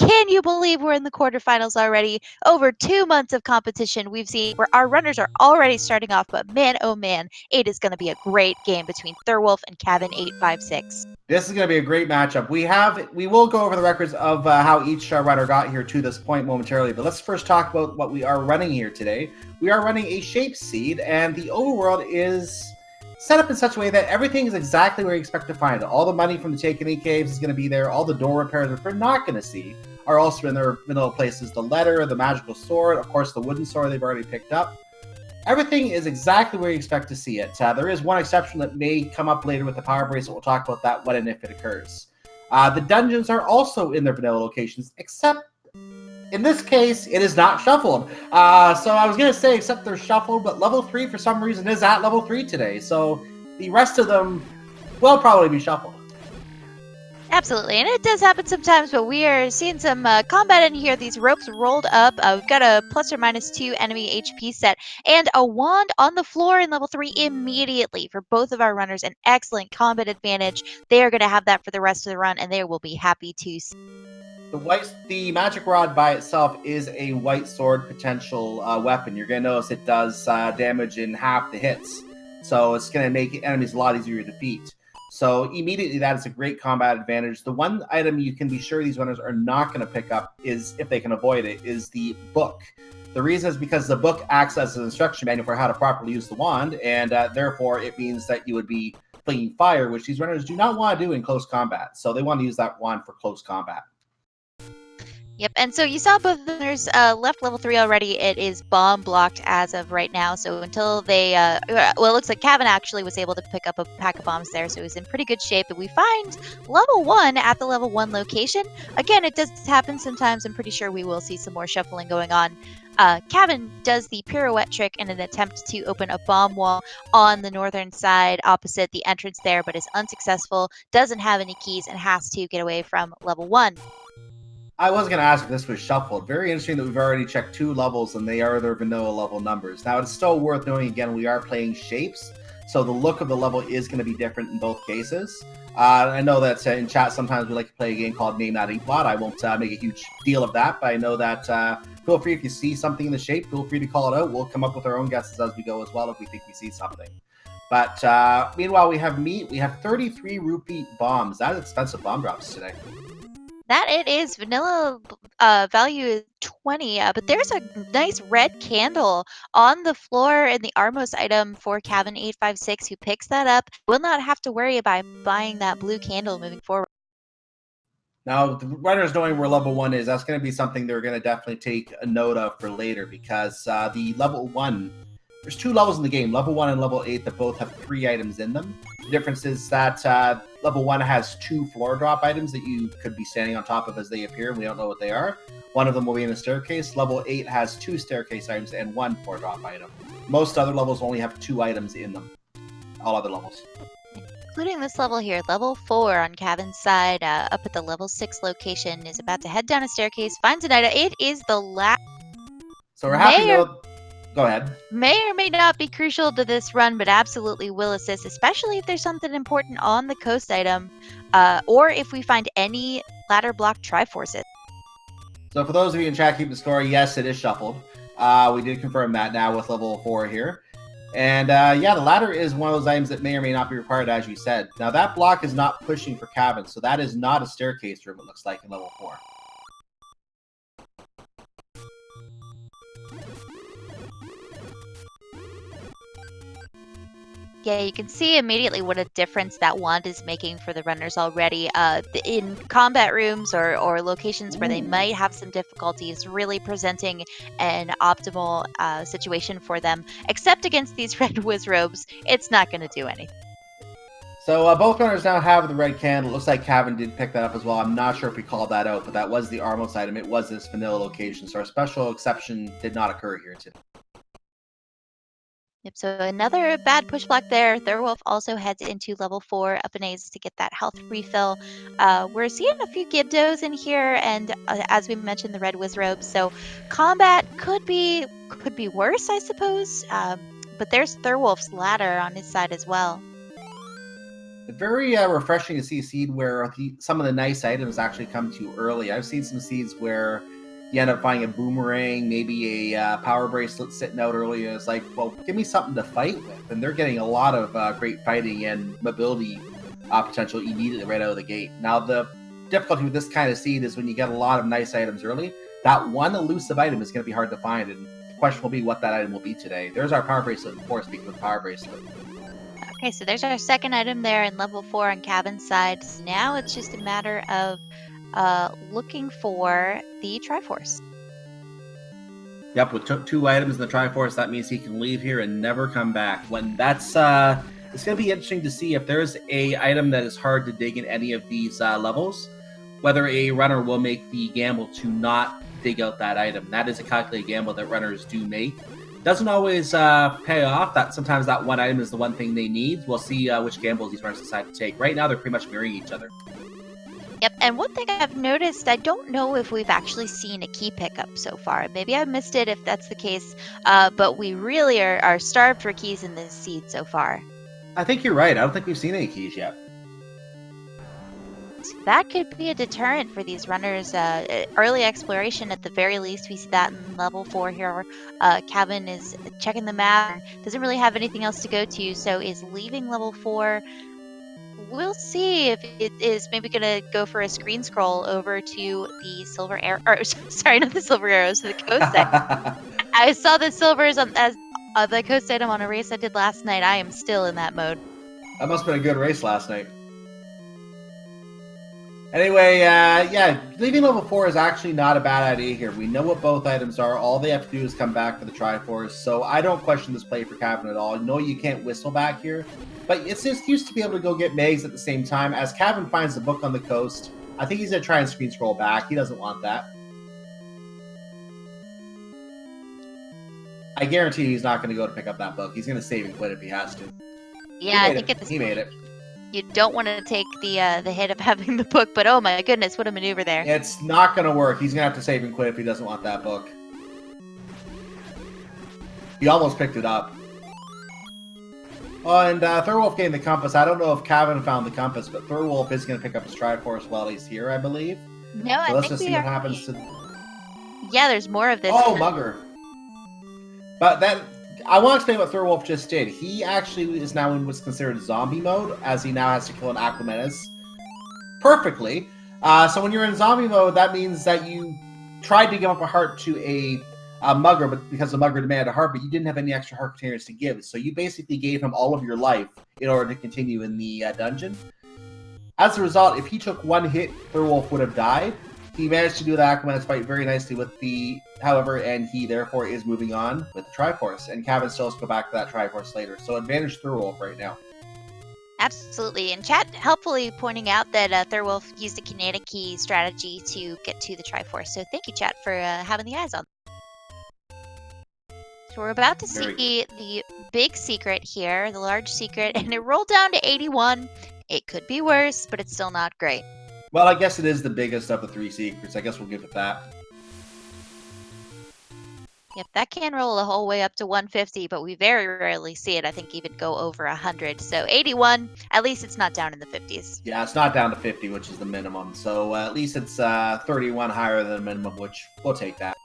Can you believe we're in the quarterfinals already? Over 2 months of competition we've seen where our runners are already starting off, but man, oh man, it is going to be a great game between Thirwolf and Cavin856. This is going to be a great matchup. We will go over the records of how each runner got here to this point momentarily, but let's first talk about what we are running here today. We are running a shape seed, and the overworld is set up in such a way that everything is exactly where you expect to find it. All the money from the Taken caves is going to be there. All the door repairs, which we're not going to see, are also in their vanilla places. The letter, the magical sword, of course, the wooden sword they've already picked up. Everything is exactly where you expect to see it. There is one exception that may come up later with the power bracelet. We'll talk about that when and if it occurs. The dungeons are also in their vanilla locations, except in this case, it is not shuffled. So I was going to say, except they're shuffled, but level 3 for some reason is at level 3 today. So the rest of them will probably be shuffled. Absolutely, and it does happen sometimes, but we are seeing some combat in here. These ropes rolled up. We've got a +or-2 enemy HP set and a wand on the floor in level 3 immediately for both of our runners. An excellent combat advantage. They are going to have that for the rest of the run, and they will be happy to see. The magic rod by itself is a white sword potential weapon. You're going to notice it does damage in half the hits, so it's going to make enemies a lot easier to defeat. So immediately that is a great combat advantage. The one item you can be sure these runners are not going to pick up is, if they can avoid it, is the book. The reason is because the book acts as an instruction manual for how to properly use the wand, and therefore it means that you would be flinging fire, which these runners do not want to do in close combat. So they want to use that wand for close combat. Yep, and so you saw both the runners left level 3 already. It is bomb blocked as of right now, so until they, well, it looks like Cavin actually was able to pick up a pack of bombs there, so he's in pretty good shape. But we find level 1 at the level 1 location. Again, it does happen sometimes. I'm pretty sure we will see some more shuffling going on. Cavin does the pirouette trick in an attempt to open a bomb wall on the northern side opposite the entrance there, but is unsuccessful, doesn't have any keys, and has to get away from level 1. I was going to ask if this was shuffled. Very interesting that we've already checked 2 levels and they are their vanilla level numbers. Now, it's still worth knowing, again, we are playing shapes, so the look of the level is going to be different in both cases. I know that in chat sometimes we like to play a game called Name That Inkblot. I won't make a huge deal of that, but I know that feel free, if you see something in the shape, feel free to call it out. We'll come up with our own guesses as we go as well if we think we see something. But meanwhile, we have meat. We have 33 rupee bombs. That is expensive bomb drops today. That it is. Vanilla value is 20, but there's a nice red candle on the floor in the Armos item for Cavin856, who picks that up. Will not have to worry about buying that blue candle moving forward. Now, the runners knowing where level 1 is, that's going to be something they're going to definitely take a note of for later, because the level 1, there's 2 levels in the game, level 1 and level 8, that both have 3 items in them. The difference is that level 1 has 2 floor drop items that you could be standing on top of as they appear, and we don't know what they are. One of them will be in a staircase. Level 8 has 2 staircase items and 1 floor drop item. Most other levels only have 2 items in them. All other levels. Including this level here, level 4 on Cavin's side, up at the level 6 location, is about to head down a staircase, finds an item. It is the last. So we're happy to know. Go ahead. May or may not be crucial to this run, but absolutely will assist, especially if there's something important on the coast item, or if we find any ladder block Triforces. So for those of you in chat keeping score, yes, it is shuffled. We did confirm that now with level 4 here. And yeah, the ladder is one of those items that may or may not be required, as you said. Now that block is not pushing for Cavin, so that is not a staircase room, it looks like, in level 4. Yeah, you can see immediately what a difference that wand is making for the runners already. In combat rooms or locations where they might have some difficulties, really presenting an optimal situation for them. Except against these red whiz robes, it's not going to do anything. So both runners now have the red candle. It looks like Cavin did pick that up as well. I'm not sure if we called that out, but that was the Armos item. It was this vanilla location, so our special exception did not occur here today. Yep, so another bad push block there. Thirwolf also heads into level 4 up in A's to get that health refill. We're seeing a few Gibdos in here, and as we mentioned, the red whiz robes. So combat could be worse, I suppose. But there's Thirwolf's ladder on his side as well. Very refreshing to see a seed where some of the nice items actually come to you early. I've seen some seeds where you end up finding a boomerang, maybe a power bracelet sitting out early, and it's like, well, give me something to fight with. And they're getting a lot of great fighting and mobility potential immediately right out of the gate. Now, the difficulty with this kind of seed is when you get a lot of nice items early, that one elusive item is going to be hard to find, and the question will be what that item will be today. There's our power bracelet, of course, speaking of the power bracelet. Okay, so there's our second item there in level 4 on Cavin's side. So now it's just a matter of looking for the Triforce. Yep, with 2 items in the Triforce, that means he can leave here and never come back. When that's it's going to be interesting to see if there's a item that is hard to dig in any of these levels, whether a runner will make the gamble to not dig out that item. That is a calculated gamble that runners do make. Doesn't always pay off. That sometimes that one item is the one thing they need. We'll see which gambles these runners decide to take. Right now, they're pretty much mirroring each other. Yep, and one thing I've noticed, I don't know if we've actually seen a key pickup so far. Maybe I missed it if that's the case, but we really are starved for keys in this seed so far. I think you're right. I don't think we've seen any keys yet. That could be a deterrent for these runners. Early exploration, at the very least, we see that in level 4 here. Cavin is checking the map, doesn't really have anything else to go to, so is leaving level 4. We'll see if it is maybe going to go for a screen scroll over to the silver arrow. Or, sorry, not the silver arrows, the coast item. I saw the silvers as the coast item on a race I did last night. I am still in that mode. That must have been a good race last night. Anyway, yeah, leaving level 4 is actually not a bad idea here. We know what both items are. All they have to do is come back for the Triforce, so I don't question this play for Cavin at all. I know you can't whistle back here, but it's just used to be able to go get Megs at the same time. As Cavin finds the book on the coast, I think he's going to try and screen scroll back. He doesn't want that. I guarantee he's not going to go to pick up that book. He's going to save and quit if he has to. Yeah, I think he made it. You don't want to take the hit of having the book, but oh my goodness, what a maneuver there. It's not going to work. He's going to have to save and quit if he doesn't want that book. He almost picked it up. Oh, and Thirwolf gained the compass. I don't know if Cavin found the compass, but Thirwolf is going to pick up his Triforce while he's here, I believe. No, so let's just see what happens to... Yeah, there's more of this. Oh, Mugger. But that... I want to explain what Thirwolf just did. He actually is now in what's considered zombie mode, as he now has to kill an Aquamenus perfectly. So when you're in zombie mode, that means that you tried to give up a heart to a Mugger, but because the Mugger demanded a heart, but you didn't have any extra heart containers to give. So you basically gave him all of your life in order to continue in the dungeon. As a result, if he took one hit, Thirwolf would have died. He managed to do the Aquamenus fight very nicely with the, however, and he therefore is moving on with the Triforce. And Cavin still has to go back to that Triforce later. So advantage Thirwolf right now. Absolutely. And chat helpfully pointing out that Thirwolf used a kinetic key strategy to get to the Triforce. So thank you, chat, for having the eyes on. So we're about to see the big secret here, the large secret, and it rolled down to 81. It could be worse, but it's still not great. Well, I guess it is the biggest of the 3 secrets. I guess we'll give it that. Yep, that can roll the whole way up to 150, but we very rarely see it, I think, even go over 100. So 81, at least it's not down in the 50s. Yeah, it's not down to 50, which is the minimum. So at least it's 31 higher than the minimum, which we'll take that.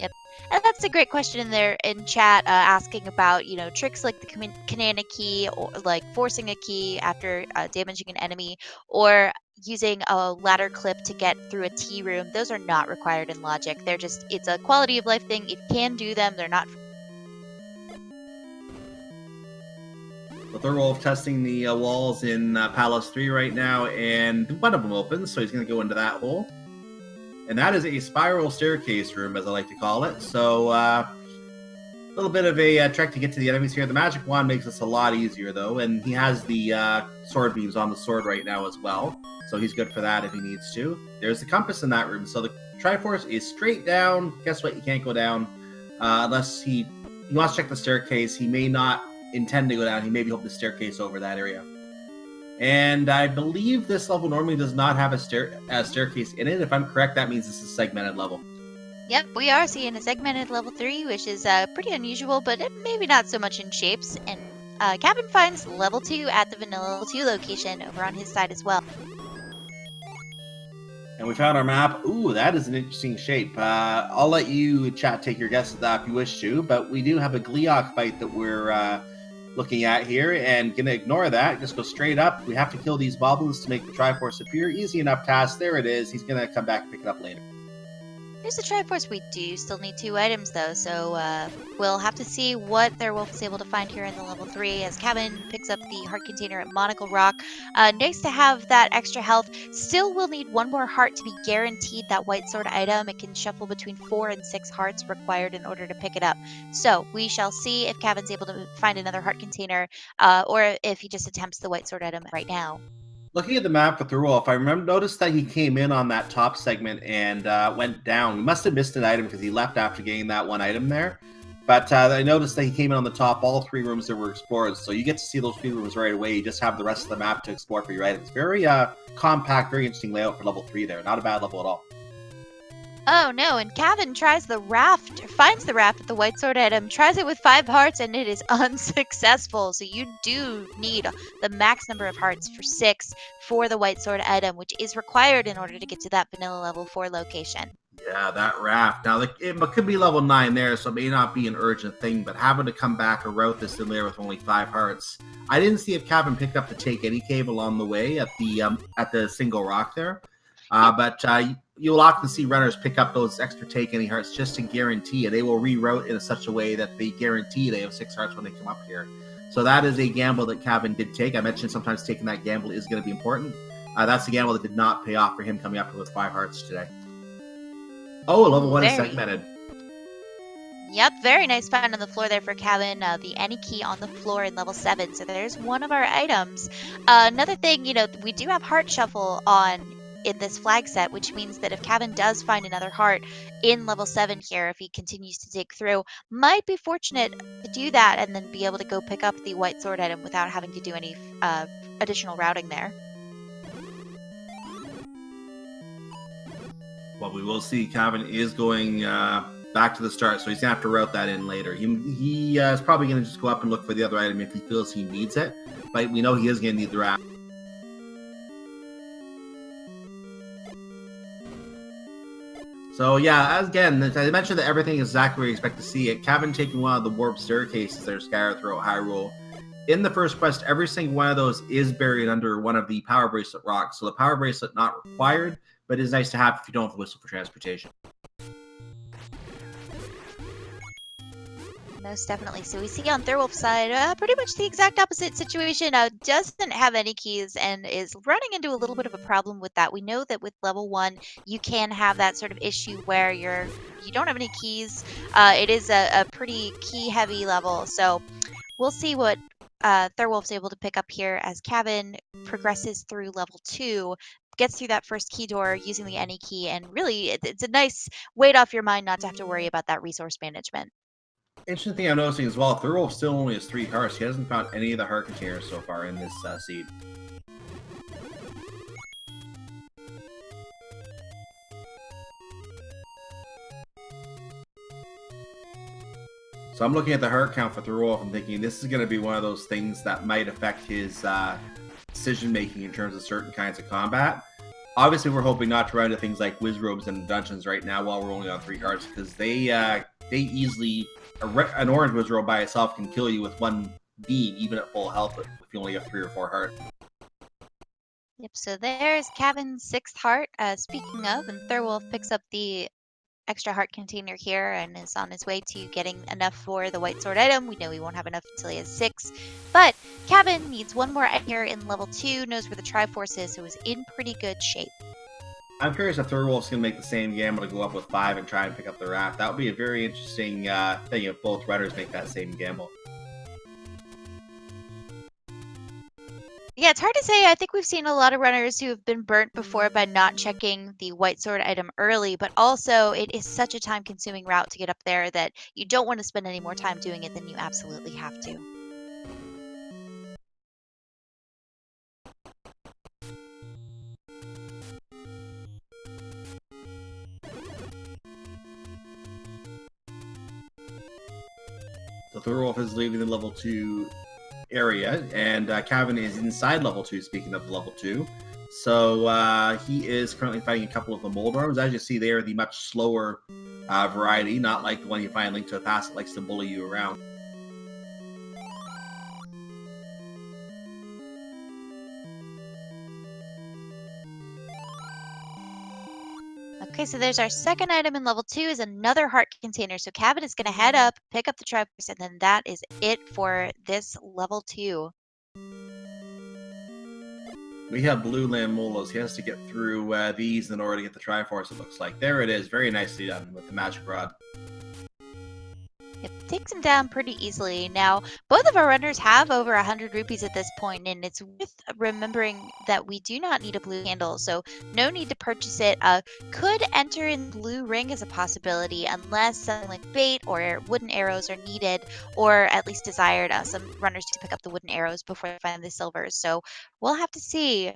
Yep. And that's a great question in there in chat, asking about, tricks like the kinetic key, or like forcing a key after damaging an enemy, or using a ladder clip to get through a T room. Those are not required in Logic. They're just, it's a quality of life thing. You can do them. They're not. So Thirwolf testing the walls in Palace 3 right now, and one of them opens, so he's going to go into that hole. And that is a spiral staircase room, as I like to call it. So a little bit of a trek to get to the enemies here. The magic wand makes this a lot easier, though, and he has the sword beams on the sword right now as well. So he's good for that if he needs to. There's the compass in that room. So the Triforce is straight down. Guess what? You can't go down unless he wants to check the staircase. He may not intend to go down. He may be hoping to staircase over that area. And I believe this level normally does not have a staircase in it. If I'm correct, that means this is a segmented level. Yep, we are seeing a segmented level 3, which is pretty unusual, but maybe not so much in shapes. And Cavin finds level 2 at the vanilla level 2 location over on his side as well. And we found our map. Ooh, that is an interesting shape. I'll let you, chat, take your guess at that if you wish to, but we do have a Gleeok fight that we're looking at here, and gonna ignore that. Just go straight up. We have to kill these goblins to make the Triforce appear. Easy enough task. There it is. He's gonna come back and pick it up later. Here's the Triforce. We do still need 2 items though, so we'll have to see what Thirwolf is able to find here in the level 3 as Cavin picks up the heart container at Monocle Rock. Nice to have that extra health. Still will need 1 more heart to be guaranteed that white sword item. It can shuffle between 4 and 6 hearts required in order to pick it up. So we shall see if Cavin's able to find another heart container or if he just attempts the white sword item right now. Looking at the map for Thirwolf, I noticed that he came in on that top segment and went down. We must have missed an item because he left after getting that 1 item there. But I noticed that he came in on the top, all 3 rooms that were explored. So you get to see those 3 rooms right away. You just have the rest of the map to explore for your items. Very compact, very interesting layout for level 3 there. Not a bad level at all. Oh no, and Cavin tries the raft, finds the raft with the white sword item, tries it with 5 hearts, and it is unsuccessful. So you do need the max number of hearts for 6 for the white sword item, which is required in order to get to that vanilla level 4 location. Yeah, that raft. Now, it could be level 9 there, so it may not be an urgent thing, but having to come back or route this in there with only 5 hearts. I didn't see if Cavin picked up the Take Any cave along the way at the single rock there. But you'll often see runners pick up those extra Take Any hearts just to guarantee it. They will reroute in such a way that they guarantee they have 6 hearts when they come up here. So that is a gamble that Cavin did take. I mentioned sometimes taking that gamble is going to be important. That's a gamble that did not pay off for him coming up with 5 hearts today. Oh, level 1 is segmented. Yep, very nice find on the floor there for Cavin. The Any key on the floor in level 7. So there's one of our items. Another thing, we do have heart shuffle on in this flag set, which means that if Cavin does find another heart in level 7 here, if he continues to dig through, might be fortunate to do that and then be able to go pick up the white sword item without having to do any additional routing there. Well, we will see. Cavin is going back to the start, so he's going to have to route that in later. He is probably going to just go up and look for the other item if he feels he needs it, but we know he is going to need the raft. So yeah, again, I mentioned that everything is exactly where you expect to see it. Cavin taking one of the warp staircases that are scattered throughout Hyrule. In the first quest, every single one of those is buried under one of the power bracelet rocks. So the power bracelet not required, but it is nice to have if you don't have the whistle for transportation. Most definitely. So we see on Thirwolf's side, pretty much the exact opposite situation. Doesn't have any keys and is running into a little bit of a problem with that. We know that with level 1, you can have that sort of issue where you don't have any keys. It is a pretty key-heavy level, so we'll see what Thirwolf's able to pick up here as Cavin progresses through level 2. Gets through that first key door using the Any key, and really, it's a nice weight off your mind not to have to worry about that resource management. Interesting thing I'm noticing as well, Thirwolf still only has 3 hearts. He hasn't found any of the heart containers so far in this seed. So I'm looking at the heart count for Thirwolf and thinking this is going to be one of those things that might affect his decision-making in terms of certain kinds of combat. Obviously, we're hoping not to run into things like whiz robes in the dungeons right now while we're only on 3 hearts, because they easily... An orange whiz robe by itself can kill you with 1 beam, even at full health, if you only have 3 or 4 hearts. Yep, so there's Cavin's 6th heart. Speaking of, and Thirwolf picks up the extra heart container here and is on his way to getting enough for the white sword item. We know he won't have enough until he has 6, but Cavin needs 1 more here in level 2, knows where the Triforce is, so is in pretty good shape. I'm curious if Thirwolf's going to make the same gamble to go up with 5 and try and pick up the raft. That would be a very interesting thing if both runners make that same gamble. Yeah, it's hard to say. I think we've seen a lot of runners who have been burnt before by not checking the white sword item early, but also it is such a time-consuming route to get up there that you don't want to spend any more time doing it than you absolutely have to. So Thirwolf is leaving the level 2 area, and Cavin is inside level 2, speaking of level 2. So he is currently fighting a couple of the Moldorms. As you see, they are the much slower variety, not like the one you find Link to the Past that likes to bully you around. Okay, so there's our second item in level 2 is another heart container. So Cavin is going to head up, pick up the Triforce, and then that is it for this level 2. We have blue Lamolos. He has to get through these in order to get the Triforce, it looks like. There it is. Very nicely done with the Magic Rod. It takes him down pretty easily. Now, both of our runners have over 100 rupees at this point, and it's worth remembering that we do not need a blue handle, so no need to purchase it. Could enter in blue ring as a possibility, unless something like bait or wooden arrows are needed, or at least desired. Some runners to pick up the wooden arrows before they find the silvers, so we'll have to see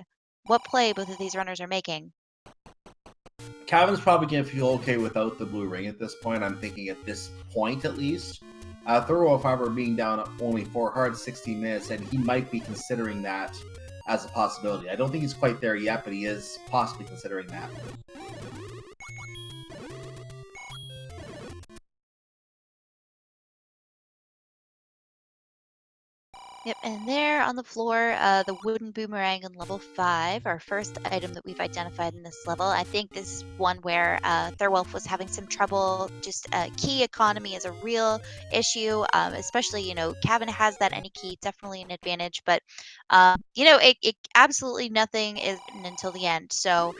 what play both of these runners are making. Cavin's probably going to feel okay without the blue ring at this point. I'm thinking at this point, at least. Thirwolf, however, being down only 4 hearts, 16 minutes, and he might be considering that as a possibility. I don't think he's quite there yet, but he is possibly considering that. Yep, and there on the floor, the wooden boomerang in level 5, our first item that we've identified in this level. I think this is one where Thirwolf was having some trouble. Just key economy is a real issue, especially, Cavin has that any key, definitely an advantage, but, it absolutely nothing is written until the end. So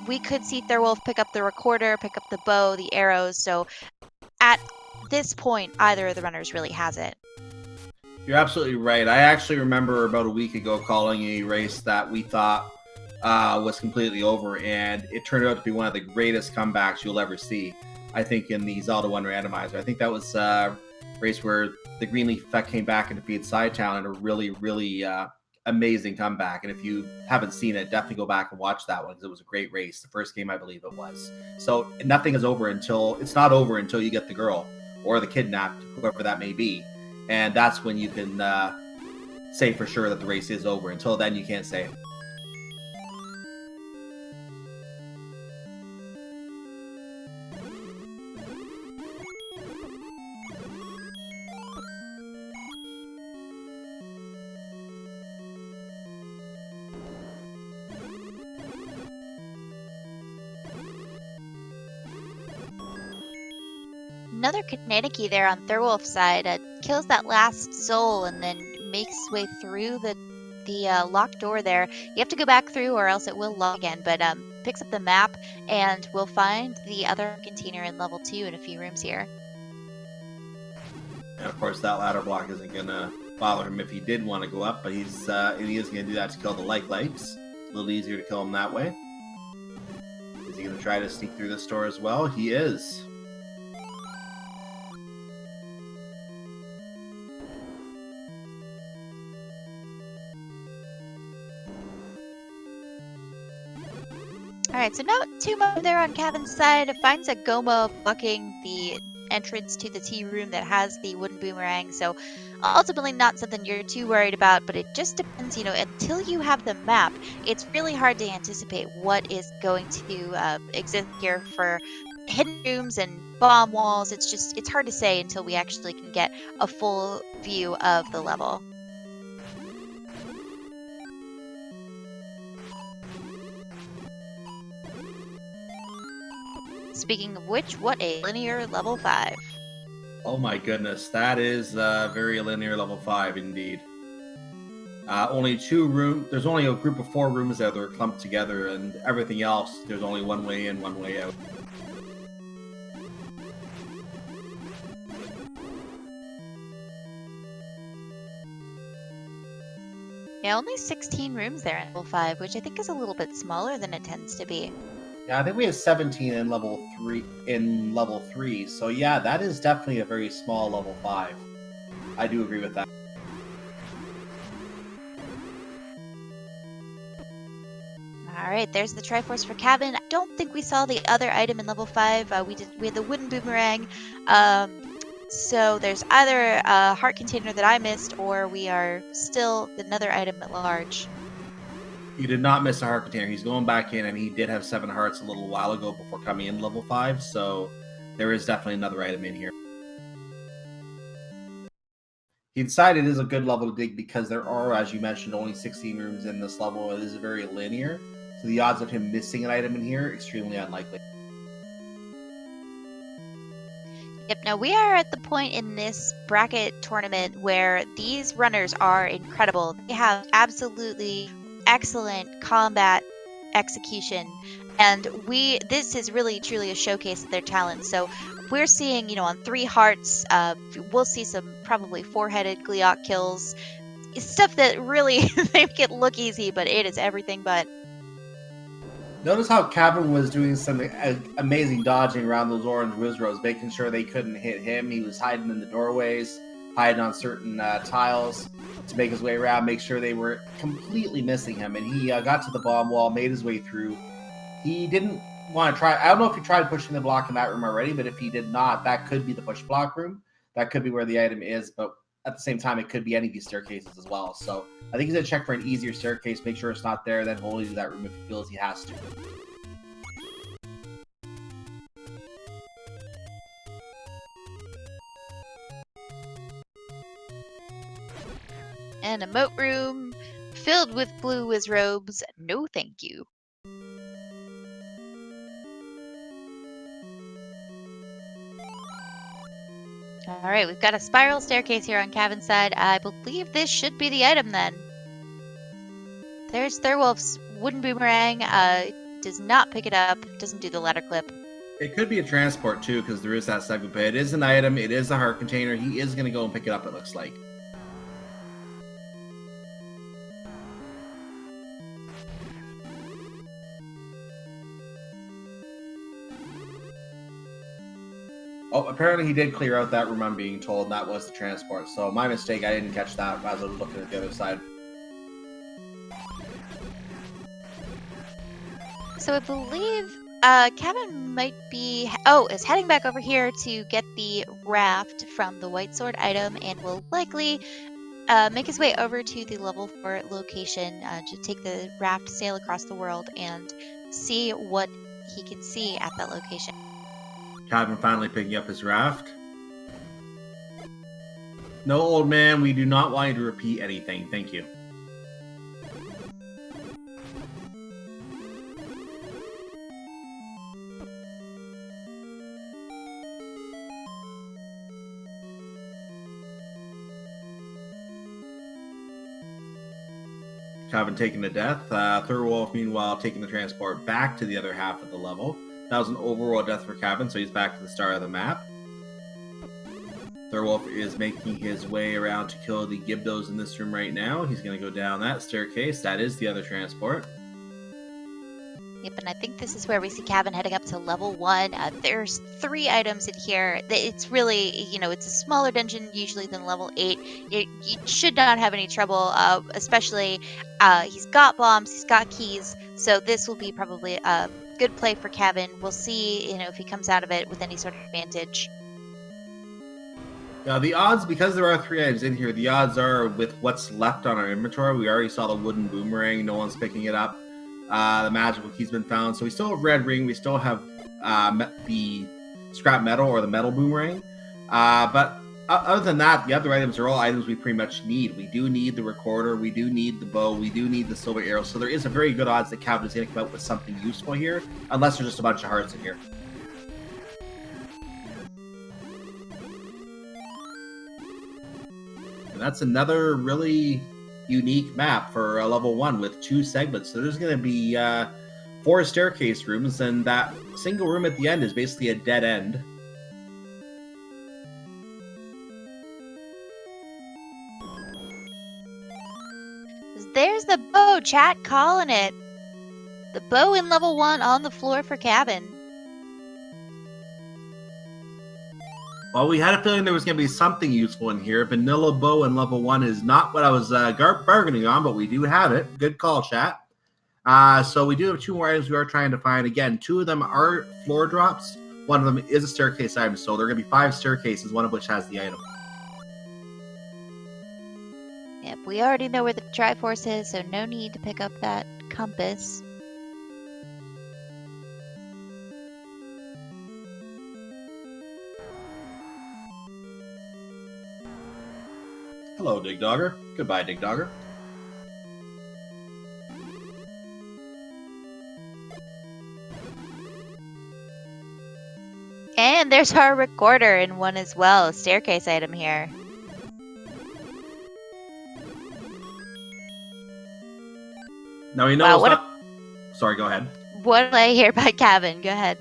we could see Thirwolf pick up the recorder, pick up the bow, the arrows. So at this point, either of the runners really has it. You're absolutely right. I actually remember about a week ago calling a race that we thought was completely over, and it turned out to be one of the greatest comebacks you'll ever see, I think, in the Zelda 1 randomizer. I think that was a race where the Greenleaf Effect came back and defeated Sidetown in a really, really amazing comeback. And if you haven't seen it, definitely go back and watch that one because it was a great race. The first game, I believe it was. So nothing is over until it's not over until you get the girl or the kidnapped, whoever that may be. And that's when you can say for sure that the race is over. Until then, you can't say it. Another Kaneki there on Thirwolf's side kills that last soul and then makes his way through the locked door there. You have to go back through or else it will lock again, but picks up the map and we'll find the other container in level 2 in a few rooms here. And of course, that ladder block isn't going to bother him if he did want to go up, but he is going to do that to kill the likes. A little easier to kill him that way. Is he going to try to sneak through this door as well? He is. Alright, so not too much there on Cavin's side. Finds a Goma blocking the entrance to the tea room that has the wooden boomerang. So ultimately not something you're too worried about, but it just depends, until you have the map, it's really hard to anticipate what is going to exist here for hidden rooms and bomb walls. It's hard to say until we actually can get a full view of the level. Speaking of which, what a linear level 5. Oh my goodness, that is very linear level 5 indeed. Only 2 rooms. There's only a group of 4 rooms there that are clumped together, and everything else, there's only one way in, one way out. Yeah, only 16 rooms there in level 5, which I think is a little bit smaller than it tends to be. Yeah, I think we have 17 in level 3. So yeah, that is definitely a very small level 5. I do agree with that. Alright, there's the Triforce for Cavin. I don't think we saw the other item in level 5. We had the wooden boomerang. So there's either a heart container that I missed, or we are still another item at large. You did not miss a heart container. He's going back in, and he did have 7 hearts a little while ago before coming in level 5, so there is definitely another item in here. He decided it is a good level to dig because there are, as you mentioned, only 16 rooms in this level. It is very linear, so the odds of him missing an item in here extremely unlikely. Yep, now we are at the point in this bracket tournament where these runners are incredible. They have absolutely excellent combat execution, and this is really truly a showcase of their talent. So we're seeing, you know, on 3 hearts, we'll see some probably 4-headed Gleeok kills. Stuff that really they make it look easy, but it is everything but. Notice how Cavin was doing some amazing dodging around those orange Wizrows, making sure they couldn't hit him. He was hiding in the doorways, hiding on certain tiles to make his way around, make sure they were completely missing him. And he got to the bomb wall, made his way through. He didn't want to try. I don't know if he tried pushing the block in that room already, but if he did not, that could be the push block room. That could be where the item is, but at the same time, it could be any of these staircases as well. So I think he's going to check for an easier staircase, make sure it's not there, then he'll only do that room if he feels he has to. An emote room filled with blue Wizrobes. No thank you. All right, we've got a spiral staircase here on Cavin's side. I believe this should be the item then. There's Thirwolf's wooden boomerang. Does not pick it up. Doesn't do the ladder clip. It could be a transport too, because there is that segment, but it is an item. It is a heart container. He is going to go and pick it up, it looks like. Oh, apparently he did clear out that room, I'm being told, and that was the transport. So my mistake, I didn't catch that as I was looking at the other side. So I believe Cavin might be... is heading back over here to get the raft from the White Sword item, and will likely make his way over to the level 4 location to take the raft, sail across the world, and see what he can see at that location. Cavin finally picking up his raft. No, old man, we do not want you to repeat anything. Thank you. Cavin taking the death. Thirwolf, meanwhile, taking the transport back to the other half of the level. That was an overall death for Cavin, so he's back to the start of the map. Thirwolf is making his way around to kill the Gibdos in this room right now. He's going to go down that staircase. That is the other transport. Yep, and I think this is where we see Cavin heading up to level 1. There's 3 items in here. It's really, you know, it's a smaller dungeon usually than level 8. You should not have any trouble, especially he's got bombs, he's got keys, so this will be probably a good play for Cavin. We'll see, you know, if he comes out of it with any sort of advantage. Now, the odds, because there are 3 items in here, the odds are with what's left on our inventory. We already saw the wooden boomerang. No one's picking it up. The magical key's been found. So we still have red ring. We still have the scrap metal or the metal boomerang. But other than that, the other items are all items we pretty much need. We do need the recorder. We do need the bow. We do need the silver arrow. So there is a very good odds that Cavin is going to come out with something useful here, unless there's just a bunch of hearts in here. And that's another really unique map for a level 1 with 2 segments. So there's going to be 4 staircase rooms, and that single room at the end is basically a dead end. There's the bow, chat calling it. The bow in level 1 on the floor for Cavin. Well, we had a feeling there was going to be something useful in here. Vanilla bow in level 1 is not what I was bargaining on, but we do have it. Good call, chat. So we do have 2 more items we are trying to find. Again, 2 of them are floor drops. One of them is a staircase item, so there are going to be 5 staircases, one of which has the item. Yep, we already know where the Triforce is, so no need to pick up that compass. Hello, Dig Dogger. Goodbye, Dig Dogger. And there's our recorder in one as well, a staircase item here. Now we know Sorry, go ahead. What did I hear by Cavin? Go ahead.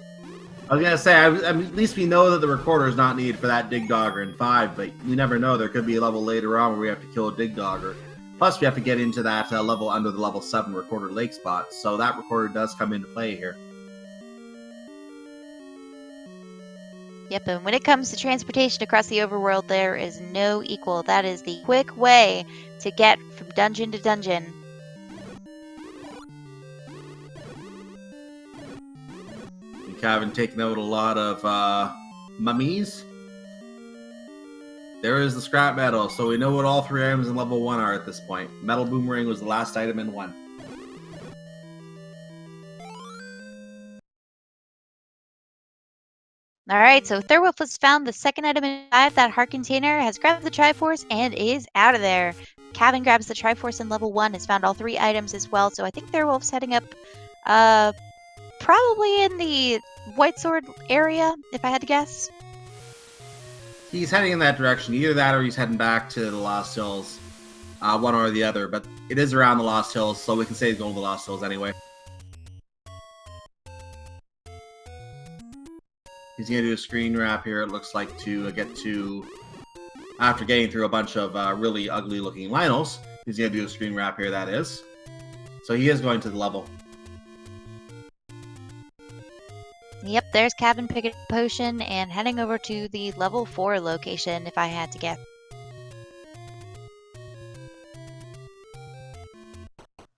I was gonna say, at least we know that the recorder is not needed for that Dig Dogger in 5, but you never know. There could be a level later on where we have to kill a Dig Dogger. Plus, we have to get into that level under the level 7 recorder lake spot, so that recorder does come into play here. Yep, and when it comes to transportation across the overworld, there is no equal. That is the quick way to get from dungeon to dungeon. And Cavin taking out a lot of mummies. There is the scrap metal, so we know what all 3 items in level 1 are at this point. Metal Boomerang was the last item in 1. Alright, so Thirwolf has found the second item in 5. That heart container has grabbed the Triforce and is out of there. Cavin grabs the Triforce in level 1, has found all 3 items as well, so I think Thirwolf's heading up probably in the White Sword area, if I had to guess. He's heading in that direction. Either that or he's heading back to the Lost Hills. One or the other, but it is around the Lost Hills, so we can say he's going to the Lost Hills anyway. He's going to do a screen wrap here, it looks like, to get to... After getting through a bunch of really ugly-looking Lionels, he's going to do a screen wrap here, that is. So he is going to the level. Yep, there's Cavin picking up a potion and heading over to the level 4 location, if I had to guess.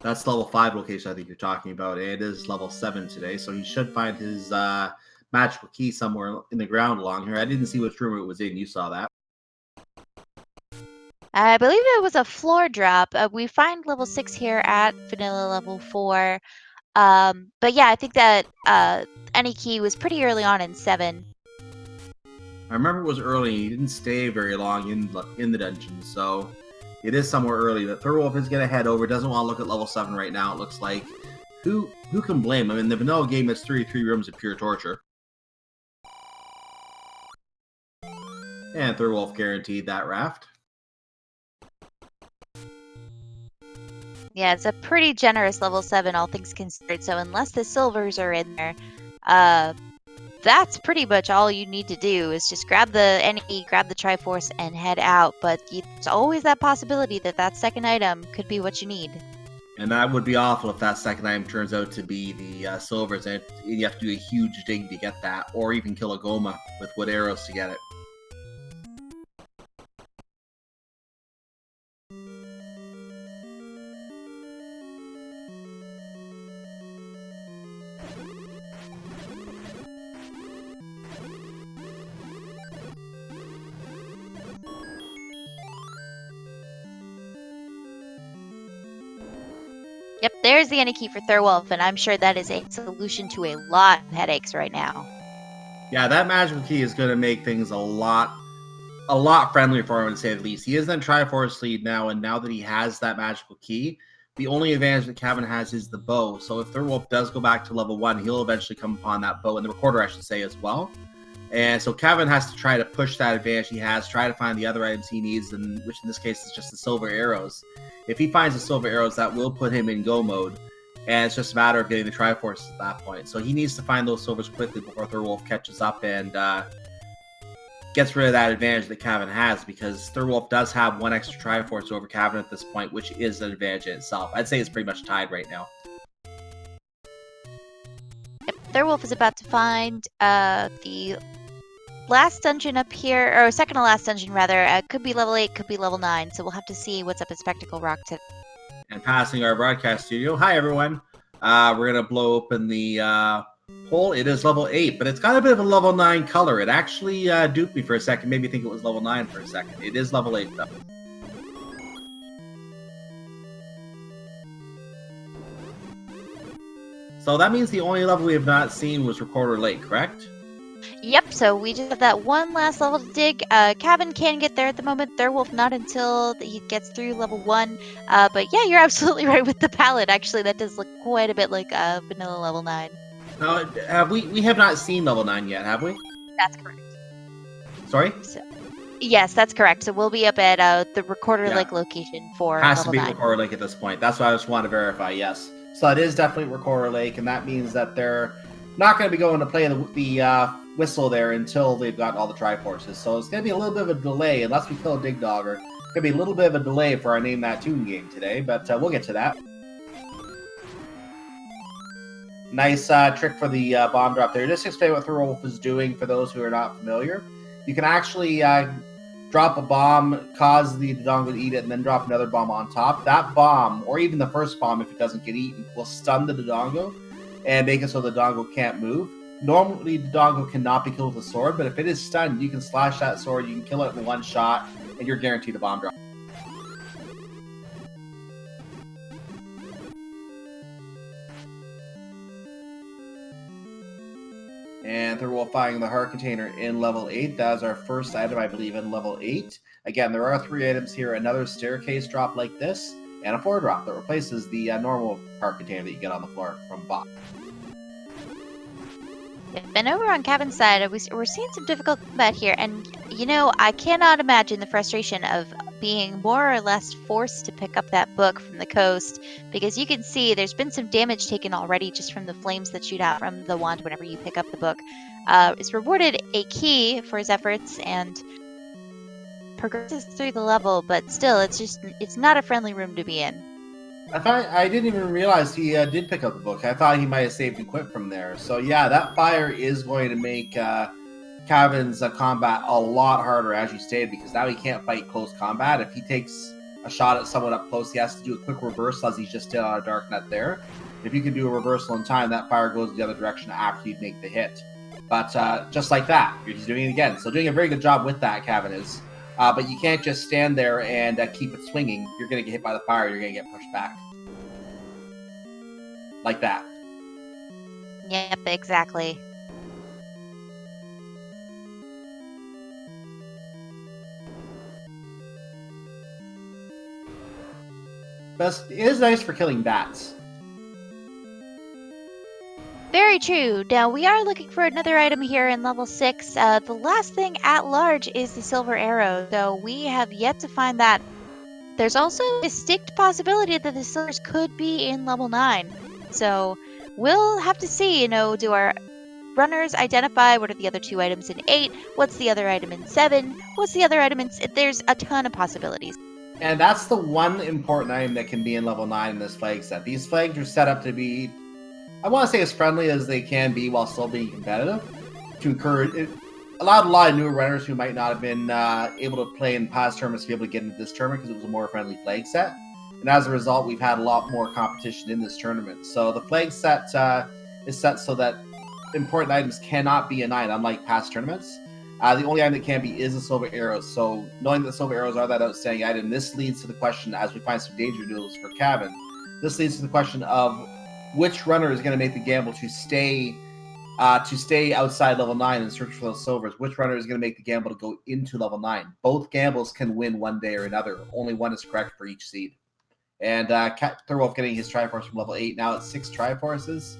That's level 5 location I think you're talking about. It is level 7 today, so he should find his magical key somewhere in the ground along here. I didn't see which room it was in. You saw that. I believe it was a floor drop. We find level 6 here at vanilla level 4. But yeah, I think that any key was pretty early on in 7. I remember it was early. He didn't stay very long in the dungeon, so it is somewhere early. But Thirwolf is going to head over. Doesn't want to look at level 7 right now, it looks like. Who can blame him? In the vanilla game, it's 33 rooms of pure torture. And Thirwolf guaranteed that raft. Yeah, it's a pretty generous level 7, all things considered. So unless the silvers are in there, that's pretty much all you need to do is just grab the NE, grab the Triforce, and head out. But it's always that possibility that that second item could be what you need. And that would be awful if that second item turns out to be the silvers, and you have to do a huge dig to get that, or even kill a Goma with wood arrows to get it. Yep, there's the NE key for Thirwolf, and I'm sure that is a solution to a lot of headaches right now. Yeah, that magical key is going to make things a lot friendlier for him, to say the least. He is in Triforce lead now, and now that he has that magical key, the only advantage that Cavin has is the bow. So if Thirwolf does go back to level 1, he'll eventually come upon that bow, and the recorder, I should say, as well. And so Cavin has to try to push that advantage he has, try to find the other items he needs, which in this case is just the silver arrows. If he finds the silver arrows, that will put him in go mode, and it's just a matter of getting the Triforce at that point. So he needs to find those silvers quickly before Thirwolf catches up and gets rid of that advantage that Cavin has, because Thirwolf does have one extra Triforce over Cavin at this point, which is an advantage in itself. I'd say it's pretty much tied right now. Yep, Thirwolf is about to find the last dungeon up here, or second to last dungeon rather. Could be level 8, could be level 9, so we'll have to see what's up at Spectacle Rock today. And passing our broadcast studio, hi everyone. We're going to blow open the Hole, it is level 8, but it's got a bit of a level 9 color. It actually duped me for a second, made me think it was level 9 for a second. It is level 8, though. So that means the only level we have not seen was Recorder Lake, correct? Yep, so we just have that one last level to dig. Cavin can get there at the moment. Thirwolf not until he gets through level 1. But yeah, you're absolutely right with the palette. Actually, that does look quite a bit like vanilla level 9. We have not seen level 9 yet, have we? That's correct. Sorry? So, yes, that's correct. So we'll be up at the Recorder Yeah. Lake location for Has level to be 9. Recorder Lake at this point. That's what I just want to verify, yes. So it is definitely Recorder Lake, and that means that they're not going to be going to play the whistle there until they've got all the Triforces. So it's going to be a little bit of a delay, unless we kill a Dig Dogger. It's going to be a little bit of a delay for our Name That Tune game today, but we'll get to that. Nice trick for the bomb drop there. Just to explain what Thirwolf is doing for those who are not familiar. You can actually drop a bomb, cause the Dodongo to eat it, and then drop another bomb on top. That bomb, or even the first bomb if it doesn't get eaten, will stun the Dodongo and make it so the Dodongo can't move. Normally, the Dodongo cannot be killed with a sword, but if it is stunned, you can slash that sword, you can kill it in one shot, and you're guaranteed a bomb drop. And Thirwolf finding the heart container in level 8. That is our first item, I believe, in level 8. Again, there are 3 items here. Another staircase drop like this, and a floor drop that replaces the normal heart container that you get on the floor from bot. And over on Cavin's side, we're seeing some difficult combat here. And, you know, I cannot imagine the frustration of being more or less forced to pick up that book from the coast. Because you can see there's been some damage taken already just from the flames that shoot out from the wand whenever you pick up the book. It's rewarded a key for his efforts and progresses through the level. But still, it's not a friendly room to be in. I didn't even realize he did pick up the book. I thought he might have saved and quit from there. So yeah, that fire is going to make Cavin's combat a lot harder, as you stated, because now he can't fight close combat. If he takes a shot at someone up close, he has to do a quick reversal as he's just did on a dark net there. If you can do a reversal in time, that fire goes the other direction after you make the hit. But just like that, he's doing it again. So doing a very good job with that, Cavin is. But you can't just stand there and keep it swinging. You're going to get hit by the fire. You're going to get pushed back. Like that. Yep, exactly. But it is nice for killing bats. Very true. Now, we are looking for another item here in level 6. The last thing at large is the silver arrow, so we have yet to find that. There's also a distinct possibility that the silvers could be in level 9. So we'll have to see, you know, do our runners identify what are the other 2 items in 8? What's the other item in 7? What's the other item in... There's a ton of possibilities. And that's the one important item that can be in level 9 in this flag set. These flags are set up to be, I want to say, as friendly as they can be while still being competitive. To encourage, it allowed a lot of newer runners who might not have been able to play in past tournaments to be able to get into this tournament because it was a more friendly flag set. And as a result, we've had a lot more competition in this tournament. So the flag set is set so that important items cannot be a 9, unlike past tournaments. The only item that can be is the silver arrows. So knowing that silver arrows are that outstanding item, this leads to the question, as we find some danger noodles for Cavin, this leads to the question of which runner is going to make the gamble to stay outside level 9 and search for those silvers. Which runner is going to make the gamble to go into level 9? Both gambles can win one day or another. Only one is correct for each seed. And Thirwolf getting his Triforce from level 8. Now it's 6 Triforces.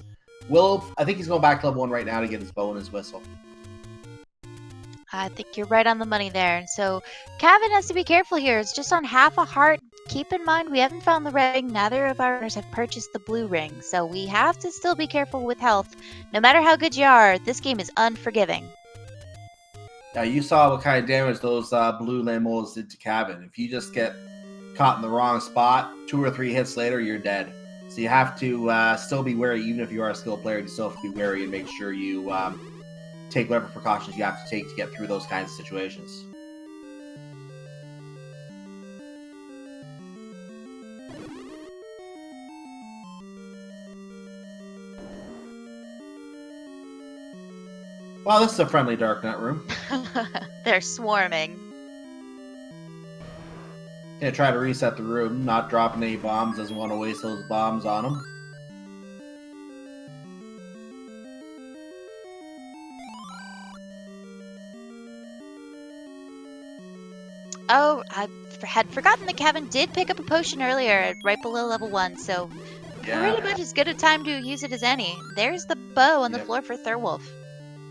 I think he's going back to level 1 right now to get his bow and his whistle. I think you're right on the money there. And so Cavin has to be careful here. It's just on half a heart. Keep in mind, we haven't found the ring. Neither of our runners have purchased the blue ring. So we have to still be careful with health. No matter how good you are, this game is unforgiving. Now, you saw what kind of damage those blue Lamolas did to Cavin. If you just get caught in the wrong spot, 2 or 3 hits later, you're dead. So you have to still be wary. Even if you are a skilled player, you still have to be wary and make sure you take whatever precautions you have to take to get through those kinds of situations. Well, this is a friendly Dark Nut room. They're swarming. Gonna try to reset the room, not dropping any bombs, doesn't want to waste those bombs on him. Oh, I had forgotten that Cavin did pick up a potion earlier, right below level 1, so pretty much as good a time to use it as any. There's the bow on the floor for Thirwolf.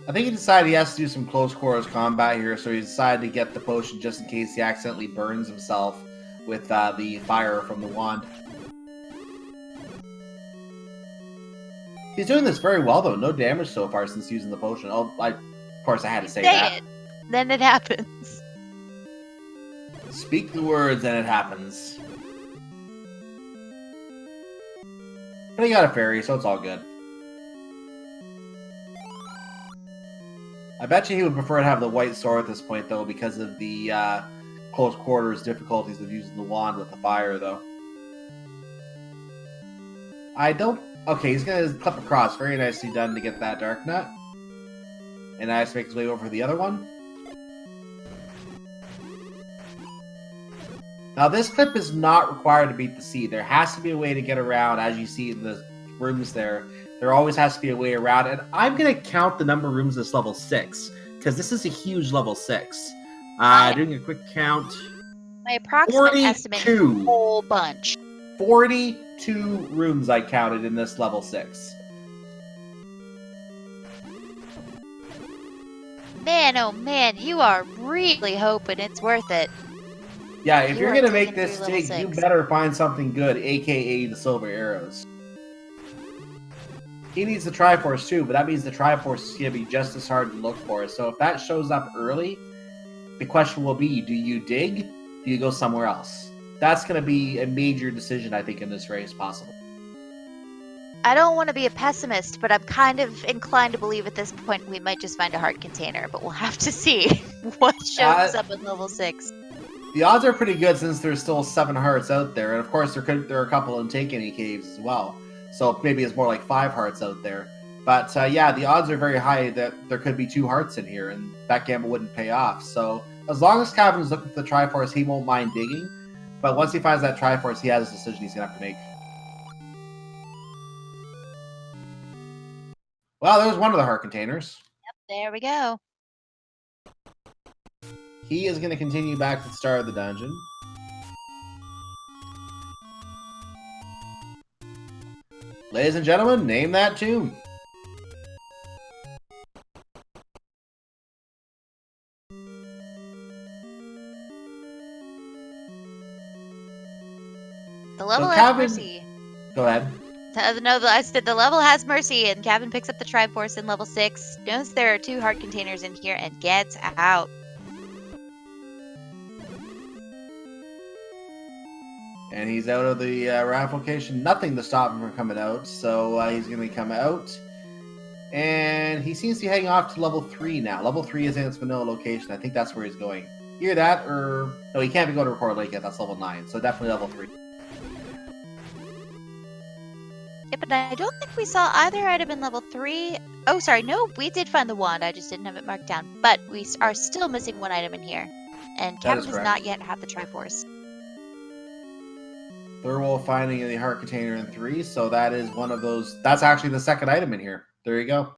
I think he decided he has to do some close quarters combat here, so he decided to get the potion just in case he accidentally burns himself with the fire from the wand. He's doing this very well, though. No damage so far since using the potion. Oh, of course, I had to say that. Then it happens. Speak the words and it happens. But he got a fairy, so it's all good. I bet you he would prefer to have the white sword at this point, though, because of the close quarters difficulties of using the wand with the fire, though. I don't... Okay, he's going to clip across. Very nicely done to get that Dark Nut. And now he's making his way over for the other one. Now, this clip is not required to beat the sea. There has to be a way to get around, as you see in the rooms there. There always has to be a way around, and I'm going to count the number of rooms as level 6, because this is a huge level 6. Doing a quick count. My approximate estimate is a whole bunch. 42 rooms I counted in this level 6. Man, oh man, you are really hoping it's worth it. Yeah, if you're going to make this dig, you better find something good, aka the silver arrows. He needs the Triforce too, but that means the Triforce is going to be just as hard to look for. So if that shows up early, the question will be, do you dig? Do you go somewhere else? That's going to be a major decision, I think, in this race, possible. I don't want to be a pessimist, but I'm kind of inclined to believe at this point we might just find a heart container, but we'll have to see what shows up at level 6. The odds are pretty good since there's still 7 hearts out there, and of course there are a couple in Take-Any caves as well. So maybe it's more like 5 hearts out there. But yeah, the odds are very high that there could be 2 hearts in here, and that gamble wouldn't pay off. So as long as Cavin's looking for the Triforce, he won't mind digging. But once he finds that Triforce, he has a decision he's going to have to make. Well, there's one of the heart containers. Yep, there we go. He is going to continue back to the start of the dungeon. Ladies and gentlemen, name that tune. The level has mercy. Go ahead. No, I said the level has mercy, and Cavin picks up the Triforce in level 6, knows there are 2 heart containers in here, and gets out. And he's out of the ramification. Nothing to stop him from coming out. So he's going to come out. And he seems to be heading off to level 3 now. Level 3 is in its vanilla location. I think that's where he's going. Either that or... No, he can't be going to Record Lake yet. That's level 9. So definitely level 3. Yeah, but I don't think we saw either item in level 3. Oh, sorry. No, we did find the wand. I just didn't have it marked down. But we are still missing 1 item in here. And Cavin does not yet have the Triforce. Thirwolf finding the heart container in 3, so that is one of those. That's actually the 2nd item in here. There you go.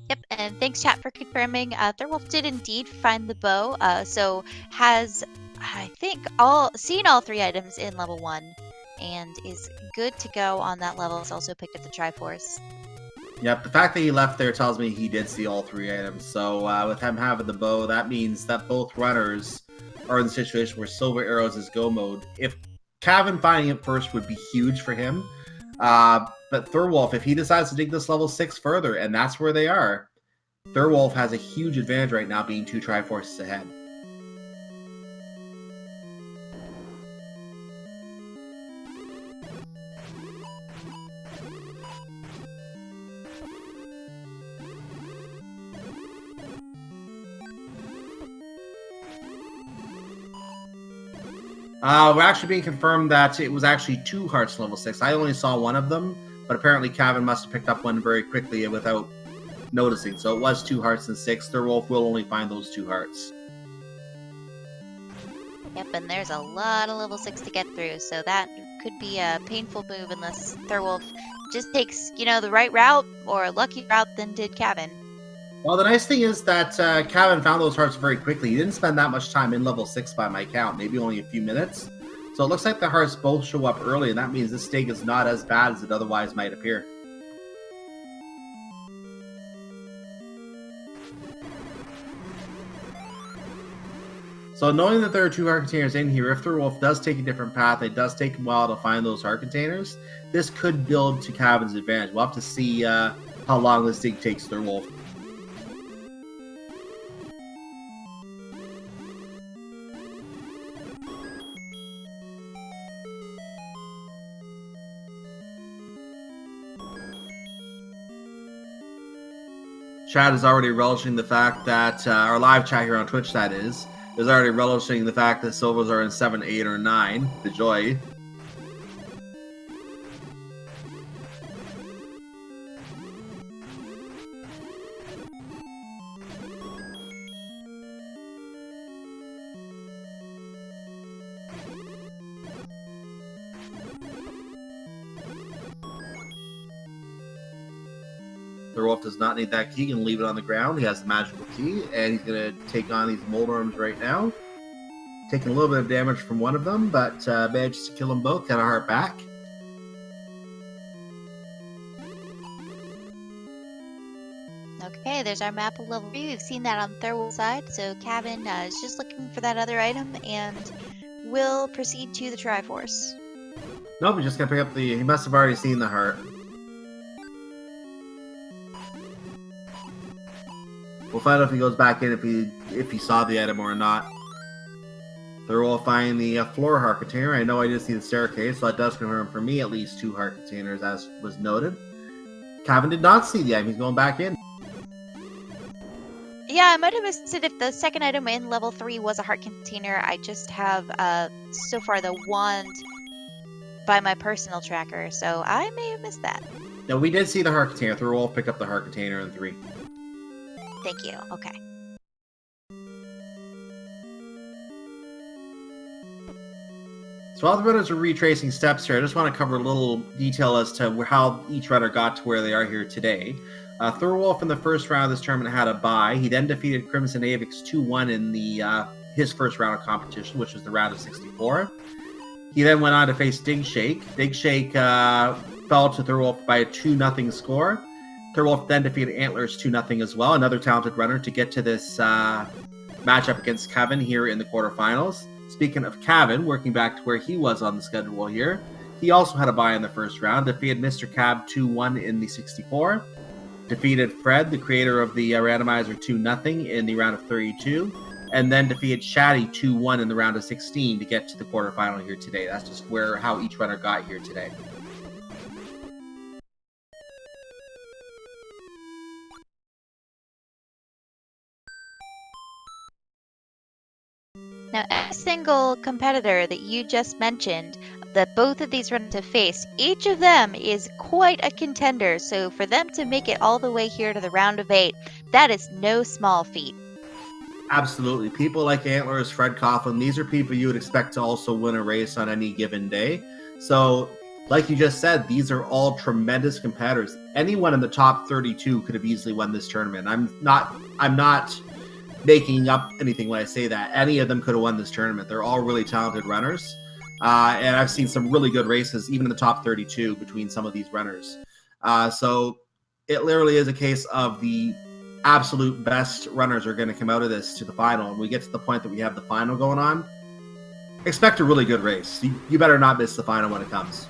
Yep, and thanks chat for confirming. Thirwolf did indeed find the bow, so has, I think, seen all 3 items in level 1, and is good to go on that level. He's also picked up the Triforce. Yep, the fact that he left there tells me he did see all 3 items. So with him having the bow, that means that both runners are in the situation where Silver Arrows is go mode. If Cavin finding it first would be huge for him. But Thirwolf, if he decides to dig this level 6 further, and that's where they are, Thirwolf has a huge advantage right now being 2 Triforces ahead. We're actually being confirmed that it was actually 2 hearts level 6. I only saw one of them, but apparently Cavin must have picked up one very quickly without noticing. So it was 2 hearts and 6. Thirwolf will only find those 2 hearts. Yep, and there's a lot of level 6 to get through, so that could be a painful move unless Thirwolf just takes, the right route or a lucky route than did Cavin. Well, the nice thing is that Cavin found those hearts very quickly. He didn't spend that much time in level 6 by my count, maybe only a few minutes. So it looks like the hearts both show up early, and that means this stake is not as bad as it otherwise might appear. So knowing that there are 2 heart containers in here, if Thirwolf does take a different path, it does take him a while to find those heart containers, this could build to Cavin's advantage. We'll have to see how long this thing takes Thirwolf. Chat is already relishing the fact that, our live chat here on Twitch, that is already relishing the fact that silvers are in 7, 8, or 9. The joy. Thirwolf does not need that key and leave it on the ground. He has the magical key, and he's going to take on these mold arms right now. Taking a little bit of damage from one of them, but manages to kill them both. Got a heart back. Okay, there's our map of level 3. We've seen that on Thirwolf's side, so Cavin is just looking for that other item and will proceed to the Triforce. Nope, he's just going to pick up the... He must have already seen the heart. We'll find out if he goes back in if he saw the item or not. Thirwolf find the floor heart container. I know I did see the staircase, so that does confirm for me at least 2 heart containers, as was noted. Cavin did not see the item. He's going back in. Yeah, I might have missed it if the second item in level 3 was a heart container. I just have, so far, the wand by my personal tracker, so I may have missed that. No, we did see the heart container. Thirwolf picked up the heart container in 3. Thank you. Okay. So while the runners are retracing steps here, I just want to cover a little detail as to how each runner got to where they are here today. Thirwolf in the first round of this tournament had a bye. He then defeated Crimson Avix 2-1 in the his first round of competition, which was the round of 64. He then went on to face Digshake. Digshake fell to Thirwolf by a 2-0 score. Thirwolf then defeated Antlers 2-0 as well, another talented runner to get to this matchup against Cavin here in the quarterfinals. Speaking of Cavin, working back to where he was on the schedule here, he also had a bye in the first round, defeated Mr. Cab 2-1 in the 64, defeated Fred, the creator of the Randomizer 2-0 in the round of 32, and then defeated Shaddy 2-1 in the round of 16 to get to the quarterfinal here today. That's just how each runner got here today. Now, every single competitor that you just mentioned, that both of these runners have faced, each of them is quite a contender. So for them to make it all the way here to the round of 8, that is no small feat. Absolutely. People like Antlers, Fred Coughlin, these are people you would expect to also win a race on any given day. So, like you just said, these are all tremendous competitors. Anyone in the top 32 could have easily won this tournament. I'm not making up anything when I say that. Any of them could have won this tournament. They're all really talented runners. And I've seen some really good races, even in the top 32, between some of these runners. So it literally is a case of the absolute best runners are going to come out of this to the final. And we get to the point that we have the final going on. Expect a really good race. You better not miss the final when it comes.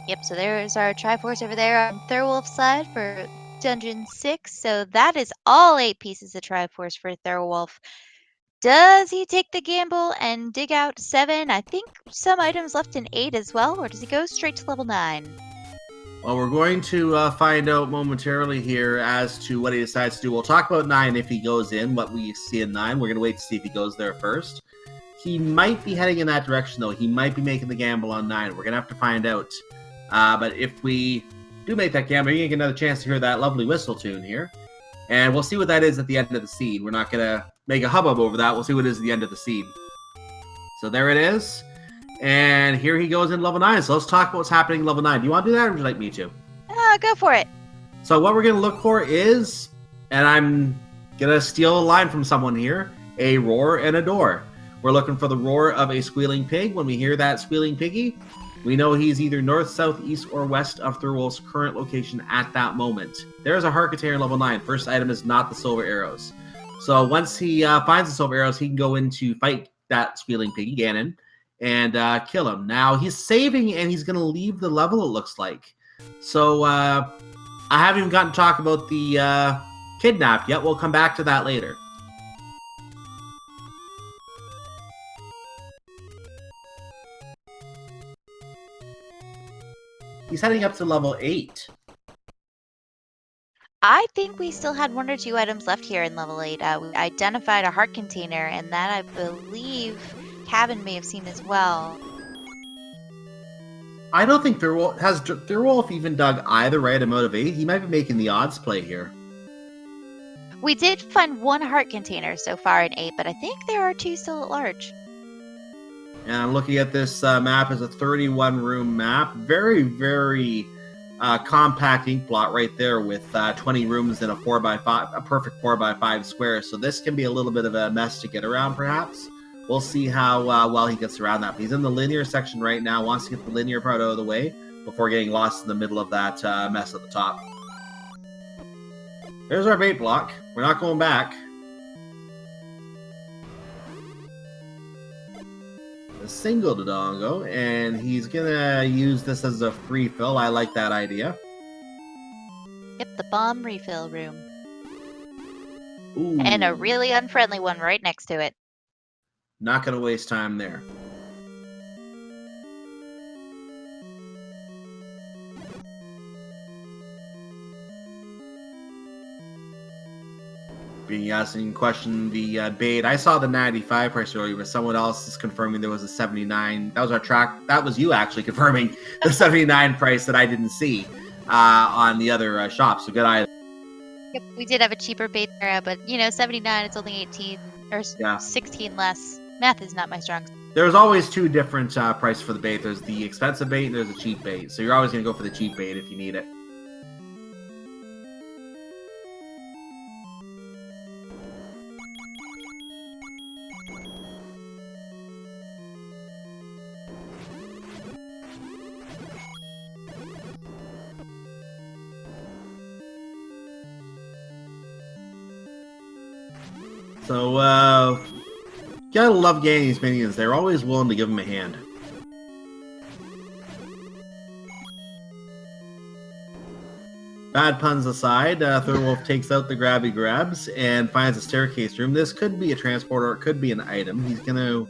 Yep, so there's our Triforce over there on Thirwolf's side for Dungeon 6. So that is all 8 pieces of Triforce for Thirwolf. Does he take the gamble and dig out 7? I think some items left in 8 as well, or does he go straight to level 9? Well, we're going to find out momentarily here as to what he decides to do. We'll talk about 9 if he goes in, what we see in 9. We're going to wait to see if he goes there first. He might be heading in that direction, though. He might be making the gamble on 9. We're going to have to find out. But if we do make that gamble, you're going to get another chance to hear that lovely whistle tune here. And we'll see what that is at the end of the scene. We're not going to make a hubbub over that. We'll see what it is at the end of the scene. So there it is. And here he goes in level 9. So let's talk about what's happening in level 9. Do you want to do that, or would you like me to? Go for it. So what we're going to look for is, and I'm going to steal a line from someone here, a roar and a door. We're looking for the roar of a squealing pig. When we hear that squealing piggy, we know he's either north, south, east, or west of Thirwolf's current location at that moment. There's a heart container level 9. First item is not the silver arrows. So once he finds the silver arrows, he can go in to fight that squealing piggy, Ganon, and kill him. Now, he's saving, and he's going to leave the level, it looks like. So I haven't even gotten to talk about the kidnap yet. We'll come back to that later. He's heading up to level 8. I think we still had 1 or 2 items left here in level 8. We identified a heart container, and that I believe Cavin may have seen as well. I don't think Thirwolf even dug either item out of 8. He might be making the odds play here. We did find 1 heart container so far in 8, but I think there are 2 still at large. And I'm looking at this map as a 31-room map. Very, very compact ink blot right there with 20 rooms in a 4x5, a perfect 4x5 square. So this can be a little bit of a mess to get around, perhaps. We'll see how well he gets around that. But he's in the linear section right now, wants to get the linear part out of the way before getting lost in the middle of that mess at the top. There's our bait block. We're not going back. A single Dodongo, and he's gonna use this as a free fill. I like that idea. Yep, the bomb refill room. Ooh. And a really unfriendly one right next to it. Not gonna waste time there. Being asked and question the bait. I saw the 95 price earlier, but someone else is confirming there was a 79. That was our track. That was you actually confirming the 79 price that I didn't see on the other shop. So good eye. Yep, we did have a cheaper bait there, but 79, it's only 18 or 16 less. Math is not my strong suit. There's always 2 different prices for the bait. There's the expensive bait and there's a cheap bait. So you're always going to go for the cheap bait if you need it. So, gotta love getting these minions. They're always willing to give them a hand. Bad puns aside, Thirwolf takes out the grabby grabs and finds a staircase room. This could be a transporter, or it could be an item. He's gonna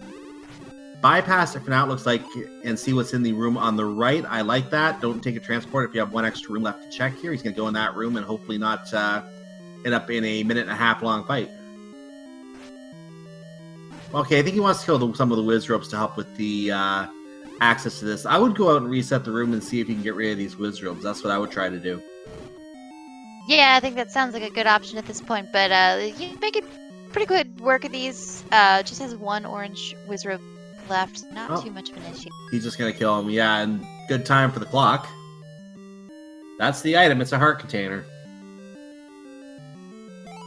bypass it for now, it looks like, and see what's in the room on the right. I like that. Don't take a transport if you have 1 extra room left to check here. He's gonna go in that room and hopefully not end up in a 1.5-minute long fight. Okay, I think he wants to kill some of the whiz ropes to help with the access to this. I would go out and reset the room and see if you can get rid of these whiz ropes. That's what I would try to do. Yeah, I think that sounds like a good option at this point, but you make it pretty good work of these. Just has 1 orange whiz rope left. Not too much of an issue. He's just going to kill him. Yeah, and good time for the clock. That's the item. It's a heart container.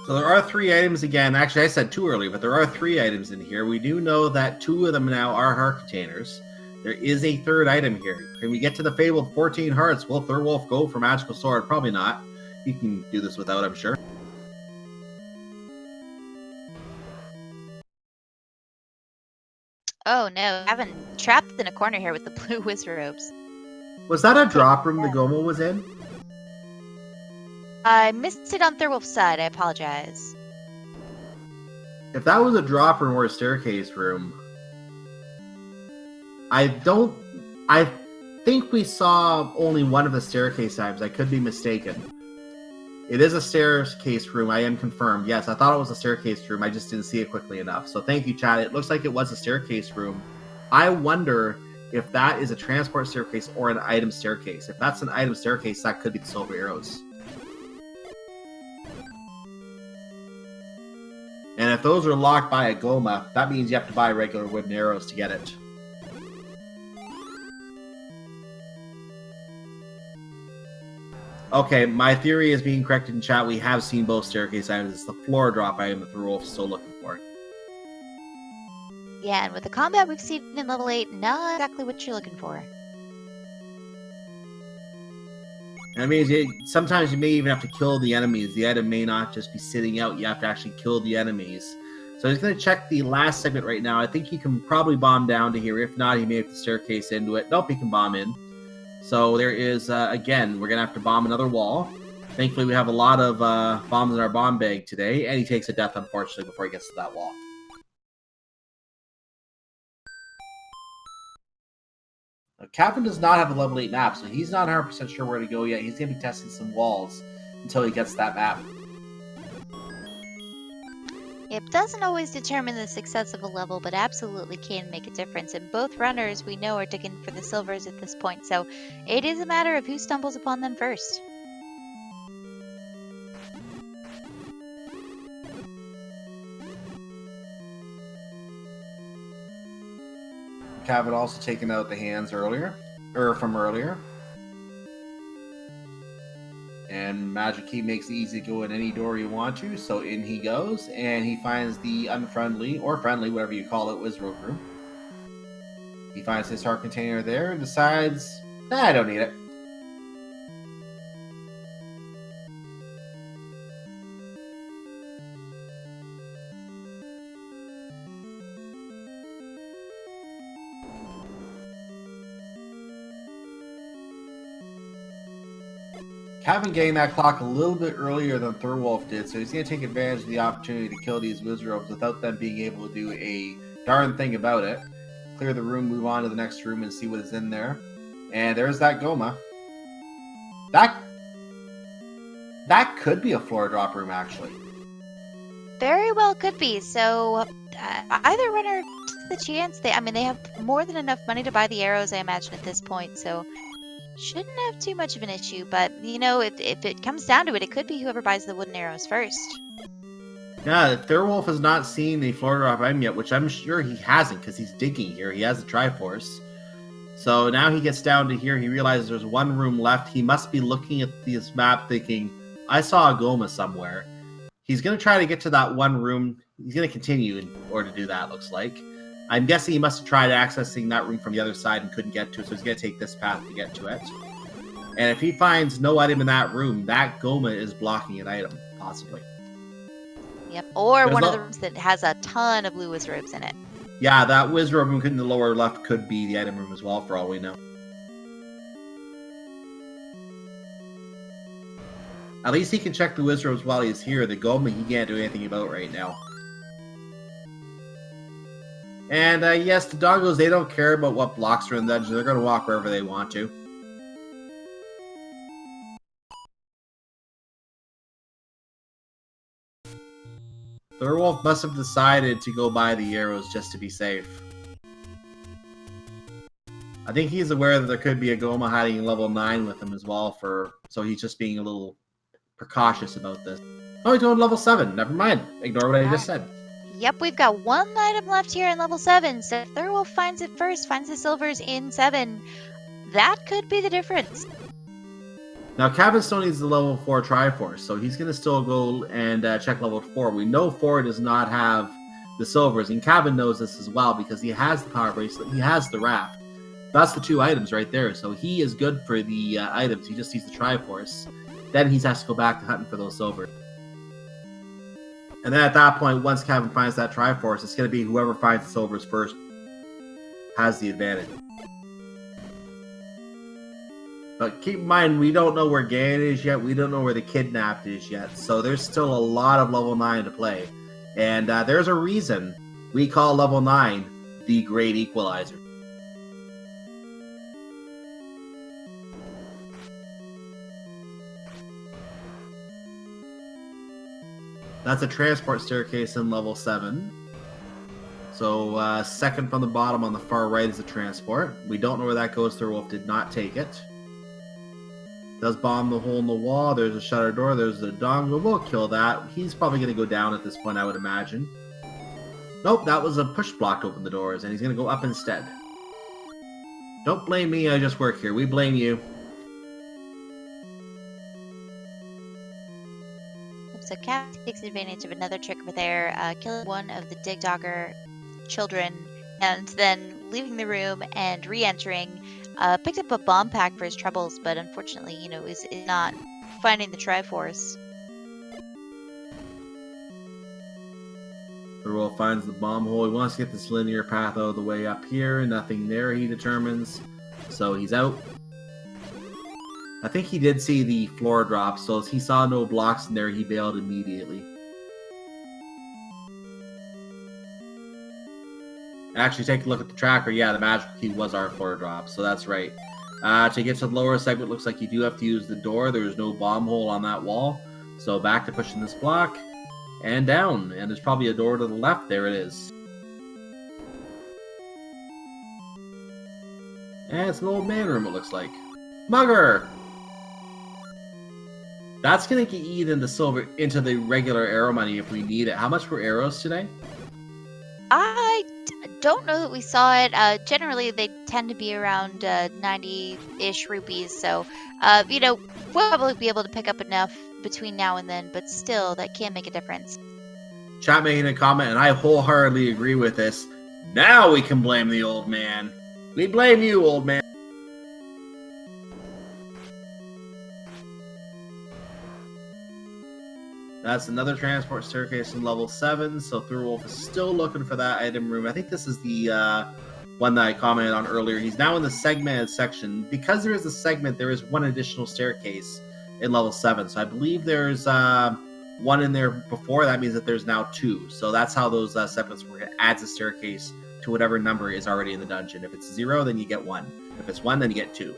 So there are 3 items again. Actually, I said 2 earlier, but there are 3 items in here. We do know that 2 of them now are heart containers. There is a 3rd item here. Can we get to the fabled 14 hearts? Will Thirwolf go for Magical Sword? Probably not. He can do this without, I'm sure. Oh no, I've been trapped in a corner here with the blue whiz ropes. Was that a drop room the Gomo was in? I missed it on Thirwolf's side. I apologize. If that was a drop room or a staircase room, I think we saw only one of the staircase items. I could be mistaken. It is a staircase room. I am confirmed. Yes, I thought it was a staircase room. I just didn't see it quickly enough. So thank you, Chad. It looks like it was a staircase room. I wonder if that is a transport staircase or an item staircase. If that's an item staircase, that could be the silver arrows. And if those are locked by a Goma, that means you have to buy regular wooden arrows to get it. Okay, my theory is being corrected in chat. We have seen both staircase items. It's the floor drop item that Thirwolf is still looking for. Yeah, and with the combat we've seen in level 8, not exactly what you're looking for. That means sometimes you may even have to kill the enemies. The item may not just be sitting out. You have to actually kill the enemies. So he's going to check the last segment right now. I think he can probably bomb down to here. If not, he may have to staircase into it. Nope, he can bomb in. So there is, again, we're going to have to bomb another wall. Thankfully, we have a lot of bombs in our bomb bag today. And he takes a death, unfortunately, before he gets to that wall. Cavin does not have a level 8 map, so he's not 100% sure where to go yet. He's going to be testing some walls until he gets that map. It doesn't always determine the success of a level, but absolutely can make a difference. And both runners, we know, are digging for the silvers at this point, so it is a matter of who stumbles upon them first. Cavin also taken out the hands from earlier. And Magic Key makes it easy to go in any door you want to, so in he goes, and he finds the unfriendly, or friendly, whatever you call it, Wizrobe room. He finds his heart container there and decides, I don't need it. Cavin getting that clock a little bit earlier than Thirwolf did, so he's going to take advantage of the opportunity to kill these Wizrobes without them being able to do a darn thing about it. Clear the room, move on to the next room, and see what is in there. And there's that Goma. That could be a floor drop room, actually. Very well could be. So either runner the chance. They have more than enough money to buy the arrows, I imagine, at this point. So shouldn't have too much of an issue. But, if it comes down to it, it could be whoever buys the wooden arrows first. Yeah, Thirwolf has not seen the floor drop item yet, which I'm sure he hasn't because he's digging here. He has the Triforce. So now he gets down to here. He realizes there's one room left. He must be looking at this map thinking, I saw a Goma somewhere. He's going to try to get to that one room. He's going to continue in order to do that, looks like. I'm guessing he must have tried accessing that room from the other side and couldn't get to it, so he's going to take this path to get to it. And if he finds no item in that room, that Goma is blocking an item, possibly. Yep, or one of the rooms that has a ton of blue Wizrobes in it. Yeah, that Wizrobe room in the lower left could be the item room as well, for all we know. At least he can check the Wizrobes while he's here. The Goma he can't do anything about right now. And yes, the doggos, they don't care about what blocks are in the dungeon. They're going to walk wherever they want to. Thirwolf must have decided to go buy the arrows just to be safe. I think he's aware that there could be a Goma hiding in level 9 with him as well, so he's just being a little precautious about this. Oh, he's going level 7. Never mind. Ignore what I just said. Yep, we've got one item left here in level 7. So if Thirwolf finds it first, finds the silvers in 7, that could be the difference. Now, Cavin still needs the level 4 Triforce, so he's going to still go and check level 4. We know 4 does not have the silvers, and Cavin knows this as well because he has the Power Bracelet, he has the Raft. That's the 2 items right there, so he is good for the items. He just needs the Triforce. Then he has to go back to hunting for those silvers. And then at that point, once Cavin finds that Triforce, it's going to be whoever finds the silvers first has the advantage. But keep in mind, we don't know where Gan is yet. We don't know where the Kidnapped is yet. So there's still a lot of level 9 to play. And there's a reason we call level 9 the Great Equalizer. That's a transport staircase in level 7. So second from the bottom on the far right is a transport. We don't know where that goes. Thirwolf did not take it. Does bomb the hole in the wall. There's a shutter door. There's a dongle. We'll kill that. He's probably going to go down at this point, I would imagine. Nope, that was a push block to open the doors, and he's going to go up instead. Don't blame me, I just work here. We blame you. So Cavin takes advantage of another trick over there, killing one of the Dig Dogger children, and then leaving the room and re-entering. Picked up a bomb pack for his troubles, but unfortunately, is not finding the Triforce. Thirwolf finds the bomb hole. He wants to get this linear path out of the way up here. Nothing there, he determines. So he's out. I think he did see the floor drop, so as he saw no blocks in there, he bailed immediately. Actually, take a look at the tracker. Yeah, the magical key was our floor drop, so that's right. To get to the lower segment, looks like you do have to use the door. There's no bomb hole on that wall. So back to pushing this block. And down. And there's probably a door to the left. There it is. And it's an old man room, it looks like. Mugger! That's going to get eaten into silver, into the regular arrow money if we need it. How much were arrows today? I don't know that we saw it. Generally, they tend to be around 90-ish rupees. So, we'll probably be able to pick up enough between now and then. But still, that can make a difference. Chat making a comment, and I wholeheartedly agree with this. Now we can blame the old man. We blame you, old man. That's another transport staircase in level 7, so Thirwolf is still looking for that item room. I think this is the one that I commented on earlier. He's now in the segmented section. Because there is a segment, there is one additional staircase in level 7. So I believe there's one in there before. That means that there's now 2. So that's how those segments work. It adds a staircase to whatever number is already in the dungeon. If it's 0, then you get 1. If it's 1, then you get 2.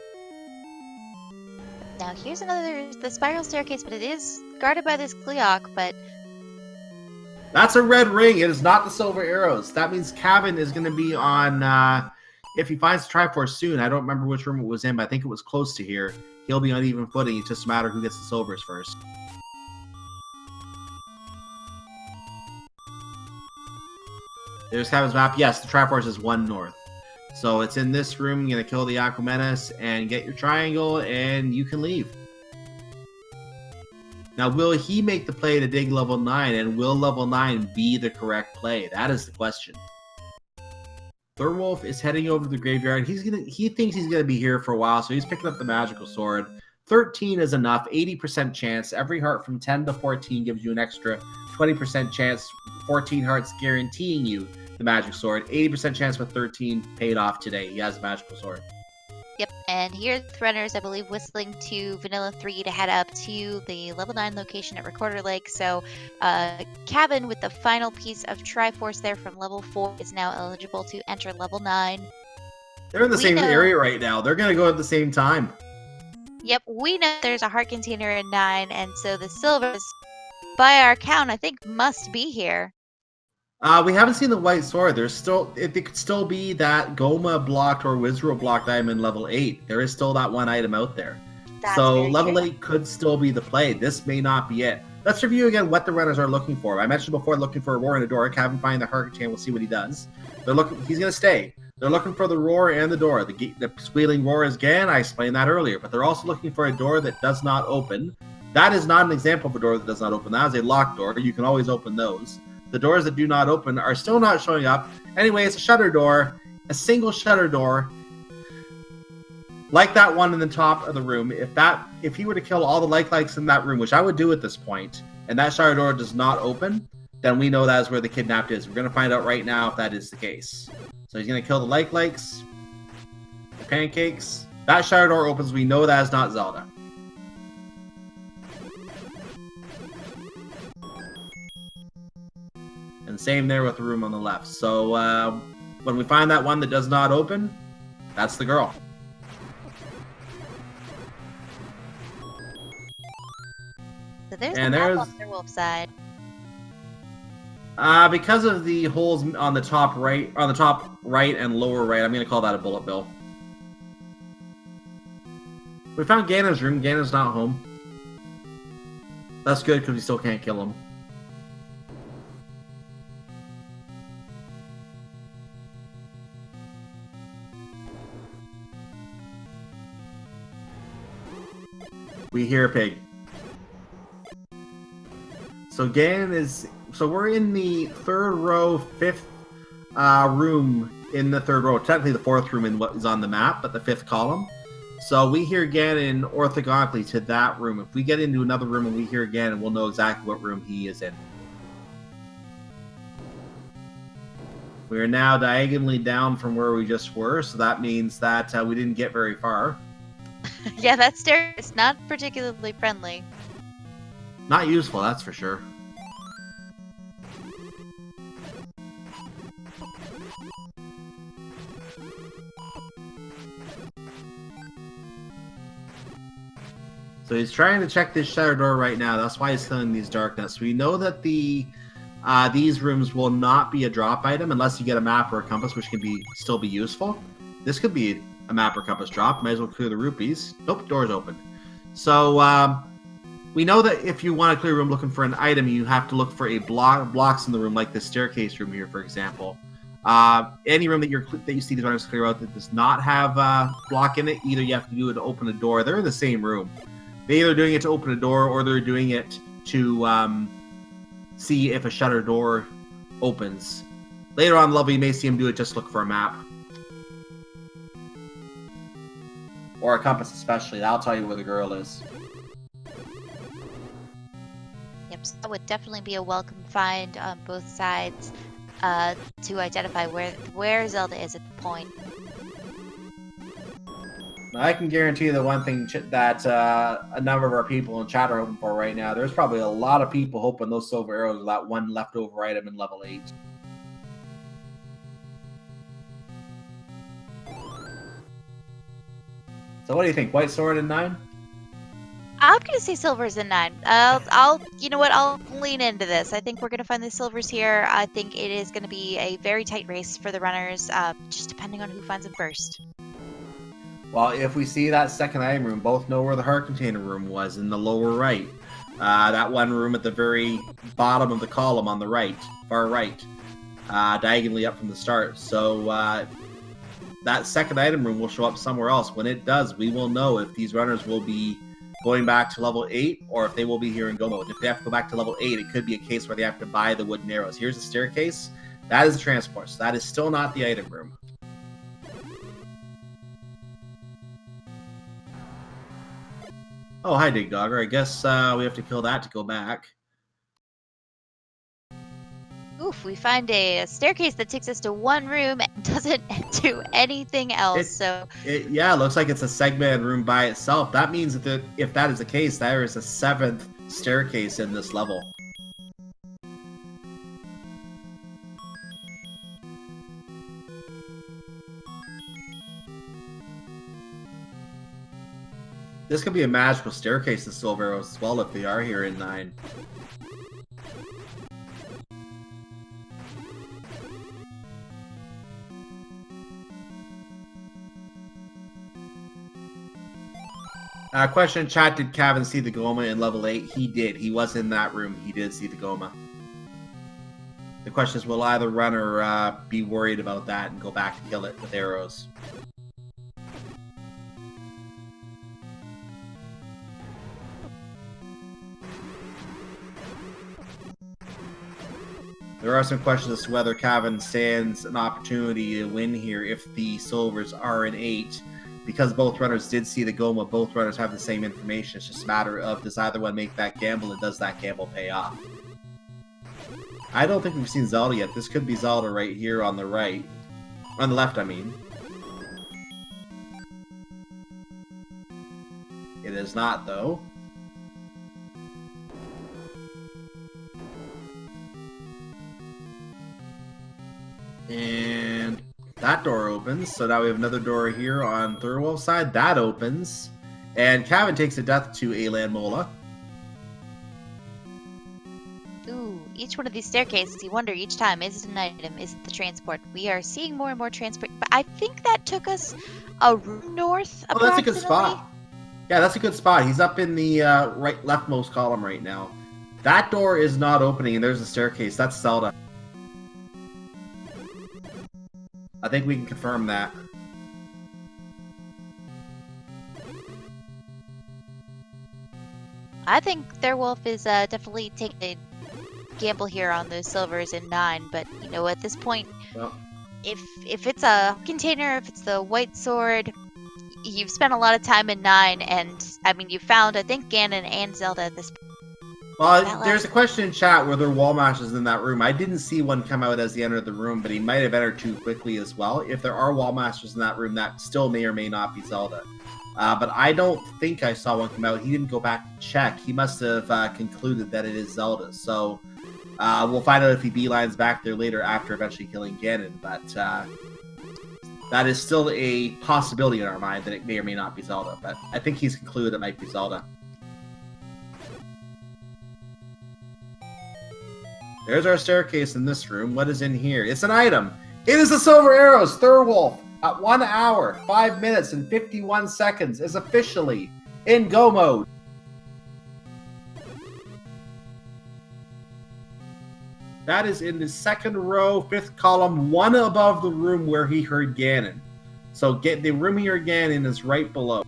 Now here's the spiral staircase, but it is guarded by this Gleok, but... That's a red ring. It is not the silver arrows. That means Cavin is going to be on, if he finds the Triforce soon, I don't remember which room it was in, but I think it was close to here. He'll be on even footing. It's just a matter who gets the silvers first. There's Cavin's map. Yes, the Triforce is 1 north. So it's in this room. You're going to kill the Aquamenus and get your triangle, and you can leave. Now, will he make the play to dig level 9, and will level 9 be the correct play? That is the question. Thirwolf is heading over to the graveyard. He thinks he's going to be here for a while, so he's picking up the magical sword. 13 is enough, 80% chance. Every heart from 10 to 14 gives you an extra 20% chance. 14 hearts guaranteeing you the magic sword. 80% chance with 13 paid off today. He has a magical sword. Yep, and here the runners, I believe, whistling to Vanilla 3 to head up to the level 9 location at Recorder Lake. So Cavin, with the final piece of Triforce there from level 4, is now eligible to enter level 9. They're in the same area right now. They're going to go at the same time. Yep, we know there's a heart container in 9, and so the silvers, by our count, I think must be here. We haven't seen the white sword. There's still, it could still be that Goma blocked or Wizro blocked item in level 8. There is still that one item out there. So level 8 could still be the play. This may not be it. Let's review again what the runners are looking for. I mentioned before looking for a roar and a door. Cavin find the heart container. We'll see what he does. They're looking. He's going to stay. They're looking for the roar and the door. The squealing roar is again. I explained that earlier. But they're also looking for a door that does not open. That is not an example of a door that does not open. That is a locked door. You can always open those. The doors that do not open are still not showing up. Anyway, it's a shutter door, a single shutter door, like that one in the top of the room. If he were to kill all the likes in that room, which I would do at this point, and that shutter door does not open, then we know that is where the kidnapped is. We're going to find out right now if that is the case. So he's going to kill the likes, the pancakes. That shutter door opens. We know that is not Zelda. And same there with the room on the left. So when we find that one that does not open, that's the girl. So there's the map on the Thirwolf side. Because of the holes on the top right, and lower right, I'm going to call that a bullet bill. We found Ganon's room. Ganon's not home. That's good because we still can't kill him. We hear a pig. So Ganon is... So we're in the third row, fifth room in the third row. Technically the fourth room in what is on the map, but the fifth column. So we hear Ganon orthogonically to that room. If we get into another room and we hear Ganon, we'll know exactly what room he is in. We are now diagonally down from where we just were, so that means that we didn't get very far. Yeah, that stair is not particularly friendly. Not useful, that's for sure. So he's trying to check this shutter door right now. That's why he's killing these darkness. We know that these rooms will not be a drop item unless you get a map or a compass, which can still be useful. This could be a map or compass drop. Might as well clear the rupees. Nope, door's open. So we know that if you want to clear a room looking for an item, you have to look for a blocks in the room, like the staircase room here, for example. Any room that you see these runners clear out that does not have a block in it, either you have to do it to open a door. They're in the same room. They're either doing it to open a door or they're doing it to see if a shutter door opens. Later on in the level, you may see him do it just to look for a map. Or a compass especially. That'll tell you where the girl is. Yep, so that would definitely be a welcome find on both sides to identify where Zelda is at the point. I can guarantee the one thing that a number of our people in chat are hoping for right now. There's probably a lot of people hoping those silver arrows are that one leftover item in level 8. So what do you think? White sword in 9? I'm gonna say silver's in 9. You know what? I'll lean into this. I think we're gonna find the silvers here. I think it is gonna be a very tight race for the runners, just depending on who finds them first. Well, if we see that second item room, both know where the heart container room was in the lower right. That one room at the very bottom of the column on the right, far right, diagonally up from the start. So that second item room will show up somewhere else. When it does, we will know if these runners will be going back to level 8 or if they will be here in go mode. If they have to go back to level 8, it could be a case where they have to buy the wooden arrows. Here's the staircase. That is the transport, so that is still not the item room. Oh, hi, Dig Dogger. I guess we have to kill that to go back. Oof, we find a staircase that takes us to one room and doesn't do anything else. Yeah, it looks like it's a segmented room by itself. That means that if that is the case, there is a 7th staircase in this level. This could be a magical staircase to silver arrows as well if they are here in 9. Question in chat, did Cavin see the Goma in level 8? He did. He was in that room. He did see the Goma. The question is, will either runner be worried about that and go back and kill it with arrows? There are some questions as to whether Cavin stands an opportunity to win here if the silvers are an 8. Because both runners did see the Goma, both runners have the same information. It's just a matter of, does either one make that gamble, and does that gamble pay off? I don't think we've seen Zelda yet. This could be Zelda right here on the right. On the left, I mean. It is not, though. And that door opens, so now we have another door here on Thirwolf's side. That opens, and Cavin takes a death to a Landmola. Ooh, each one of these staircases, you wonder each time, is it an item? Is it the transport? We are seeing more and more transport. But I think that took us a room north, Oh, that's a good approximately. spot. Yeah, that's a good spot. He's up in the right leftmost column right now. That door is not opening, and there's a staircase. That's Zelda. I think we can confirm that. I think Thirwolf is definitely taking a gamble here on those silvers in 9, but you know, at this point, Well, if it's a container, if it's the white sword, you've spent a lot of time in 9, and I mean, you found, I think, Ganon and Zelda at this point. well, there's a question in chat were there wall mashes in that room. I didn't see one come out as he entered the room, but he might have entered too quickly as well. If there are wall masters in that room, that still may or may not be Zelda. But I don't think I saw one come out. He didn't go back to check. He must have concluded that it is Zelda. So we'll find out if he beelines back there later after eventually killing Ganon. But that is still a possibility in our mind that it may or may not be Zelda. But I think he's concluded it might be Zelda. There's our staircase in this room. What is in here? It's an item. It is the Silver Arrows. Thirwolf, at 1 hour, 5 minutes, and 51 seconds, is officially in go mode. That is in the second row, 5th column, one above the room where he heard Ganon. So the room he heard Ganon is right below.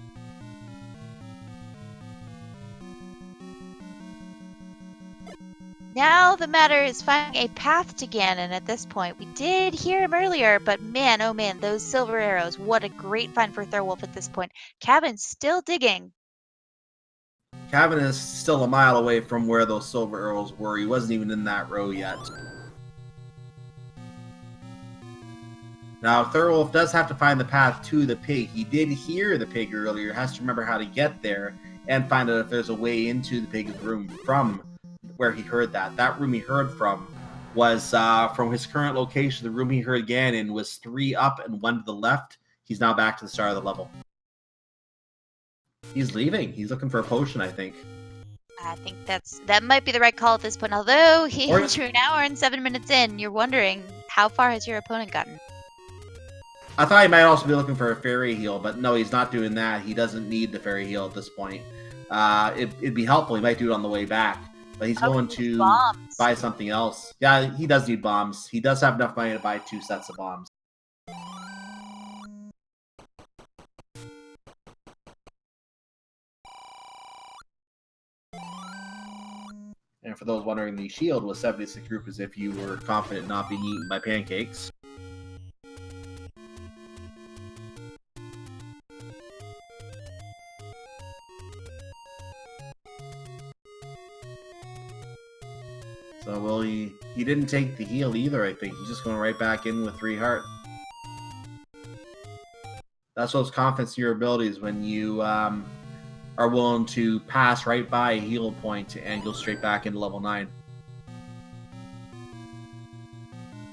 Now the matter is finding a path to Ganon at this point. We did hear him earlier, but man, oh man, those silver arrows. What a great find for Thirwolf at this point. Cavin's still digging. Cavin is still a mile away from where those silver arrows were. He wasn't even in that row yet. Now, Thirwolf does have to find the path to the pig. He did hear the pig earlier, has to remember how to get there, and find out if there's a way into the pig's room from where he heard that. That room he heard from was from his current location. The room he heard Ganon was 3 up and 1 to the left. He's now back to the start of the level. He's leaving. He's looking for a potion, I think. I think that might be the right call at this point. Although you're an hour and 7 minutes in, you're wondering how far has your opponent gotten? I thought he might also be looking for a fairy heal, but no, he's not doing that. He doesn't need the fairy heal at this point. It'd be helpful. He might do it on the way back, but he's going to buy something else. Yeah, he does need bombs. He does have enough money to buy 2 sets of bombs. And for those wondering, the shield was 76 rupees if you were confident not being eaten by pancakes. So, well, he didn't take the heal either, I think. He's just going right back in with 3 heart. That's what's confidence in your abilities when you are willing to pass right by a heal point and go straight back into level 9.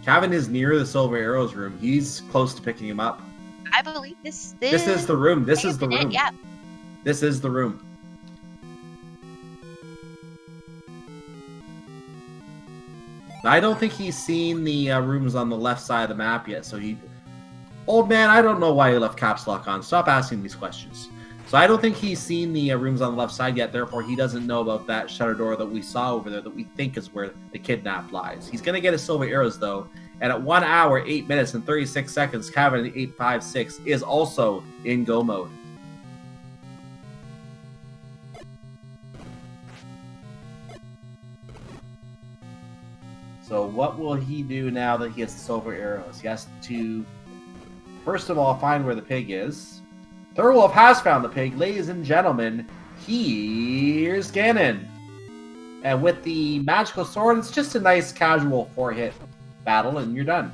Cavin is near the Silver Arrows room. He's close to picking him up. I believe this is the room. This is the room. Yeah. This is the room. I don't think he's seen the rooms on the left side of the map yet, so he... Old man, I don't know why you left caps lock on. Stop asking these questions. So I don't think he's seen the rooms on the left side yet, therefore he doesn't know about that shutter door that we saw over there that we think is where the kidnap lies. He's going to get his Silver Arrows, though, and at 1 hour, 8 minutes, and 36 seconds, Cavin856 is also in go mode. So what will he do now that he has the Silver Arrows? He has to, first of all, find where the pig is. Thirwolf has found the pig. Ladies and gentlemen, here's Ganon. And with the magical sword, it's just a nice casual 4-hit battle, and you're done.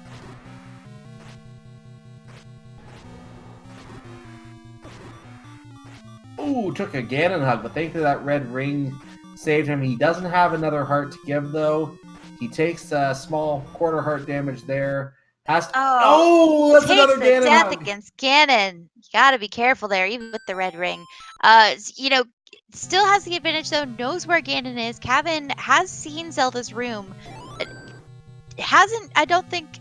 Ooh, took a Ganon hug, but thankfully that red ring saved him. He doesn't have another heart to give, though. He takes a small quarter heart damage there. That's another Ganon death hug. against Ganon. You gotta be careful there, even with the red ring. You know, still has the advantage though, knows where Ganon is. Cavin has seen Zelda's room. Hasn't, I don't think,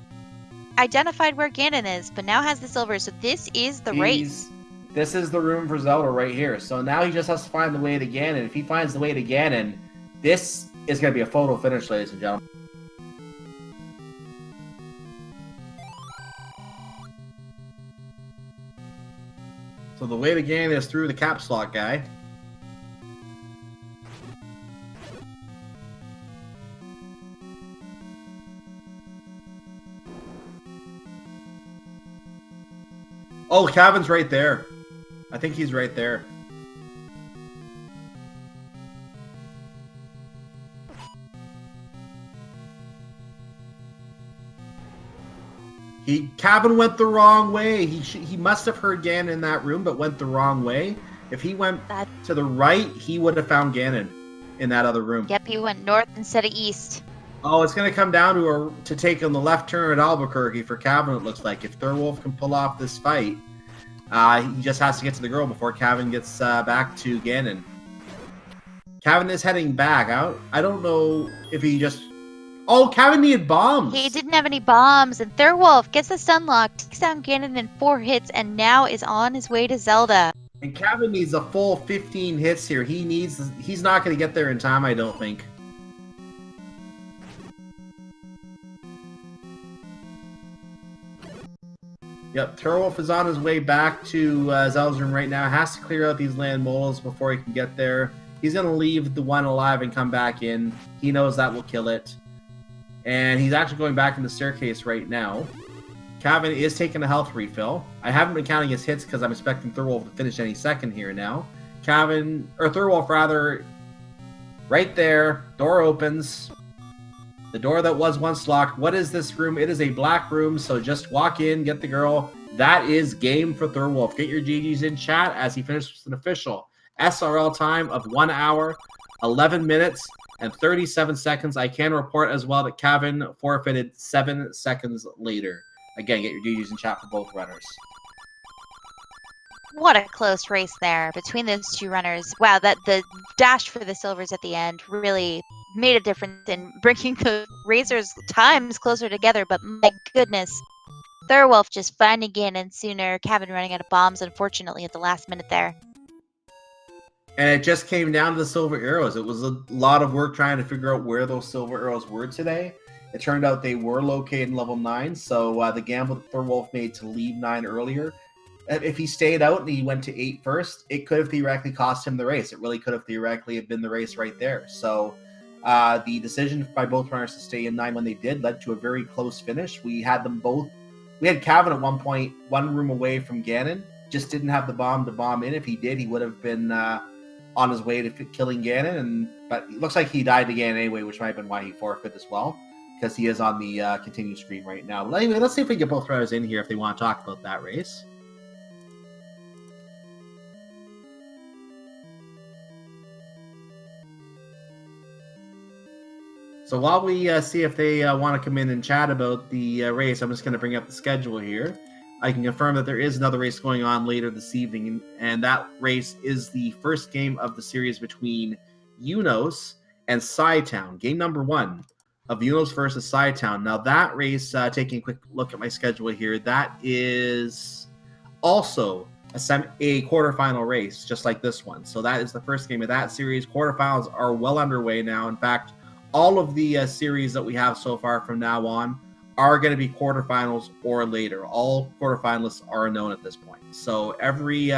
identified where Ganon is, but now has the silver. So this is the race. This is the room for Zelda right here. So now he just has to find the way to Ganon. If he finds the way to Ganon, this is going to be a photo finish, ladies and gentlemen. So the way to Ganon is through the caps lock guy. Oh, Cavin's right there. I think he's right there. Cavin went the wrong way. He must have heard Ganon in that room, but went the wrong way. If he went to the right, he would have found Ganon in that other room. Yep, he went north instead of east. Oh, it's going to come down to taking the left turn at Albuquerque for Cavin, it looks like. If Thirwolf can pull off this fight, he just has to get to the girl before Cavin gets back to Ganon. Cavin is heading back. I don't know if he just... Oh, Cavin needed bombs! He didn't have any bombs, and Thirwolf gets the stun lock, takes down Ganon in 4 hits, and now is on his way to Zelda. And Cavin needs a full 15 hits here. He's not going to get there in time, I don't think. Yep, Thirwolf is on his way back to Zelda's room right now. Has to clear out these land moles before he can get there. He's going to leave the one alive and come back in. He knows that will kill it. And he's actually going back in the staircase right now. Cavin is taking a health refill. I haven't been counting his hits because I'm expecting Thirwolf to finish any second here now. Thirwolf rather, right there. Door opens. The door that was once locked. What is this room? It is a black room, so just walk in, get the girl. That is game for Thirwolf. Get your GGs in chat as he finishes an official SRL time of 1 hour, 11 minutes, and 37 seconds. I can report as well that Cavin forfeited 7 seconds later. Again, get your GGs in chat for both runners. What a close race there between those two runners. Wow, the dash for the silvers at the end really made a difference in bringing the racers' times closer together, but my goodness. Thirwolf just finding Ganon sooner, Cavin running out of bombs, unfortunately, at the last minute there. And it just came down to the silver arrows. It was a lot of work trying to figure out where those silver arrows were today. It turned out they were located in level 9, so the gamble that Thirwolf made to leave 9 earlier, if he stayed out and he went to 8 first, it could have theoretically cost him the race. It really could have theoretically been the race right there. So the decision by both runners to stay in 9 when they did led to a very close finish. We had them both. We had Cavin at one point, 1 room away from Ganon, just didn't have the bomb to bomb in. If he did, he would have been on his way to killing Ganon. But it looks like he died to Ganon anyway, which might have been why he forfeited as well, because he is on the continue screen right now. But anyway, let's see if we can get both runners in here if they want to talk about that race. So while we see if they want to come in and chat about the race, I'm just going to bring up the schedule here. I can confirm that there is another race going on later this evening, and that race is the first game of the series between Unos and Sci-Town. Game number 1 of Unos versus Sci-Town. Now that race, taking a quick look at my schedule here, that is also a quarterfinal race, just like this one. So that is the first game of that series. Quarterfinals are well underway now. In fact, all of the series that we have so far from now on are going to be quarterfinals or later. All quarterfinalists are known at this point. So every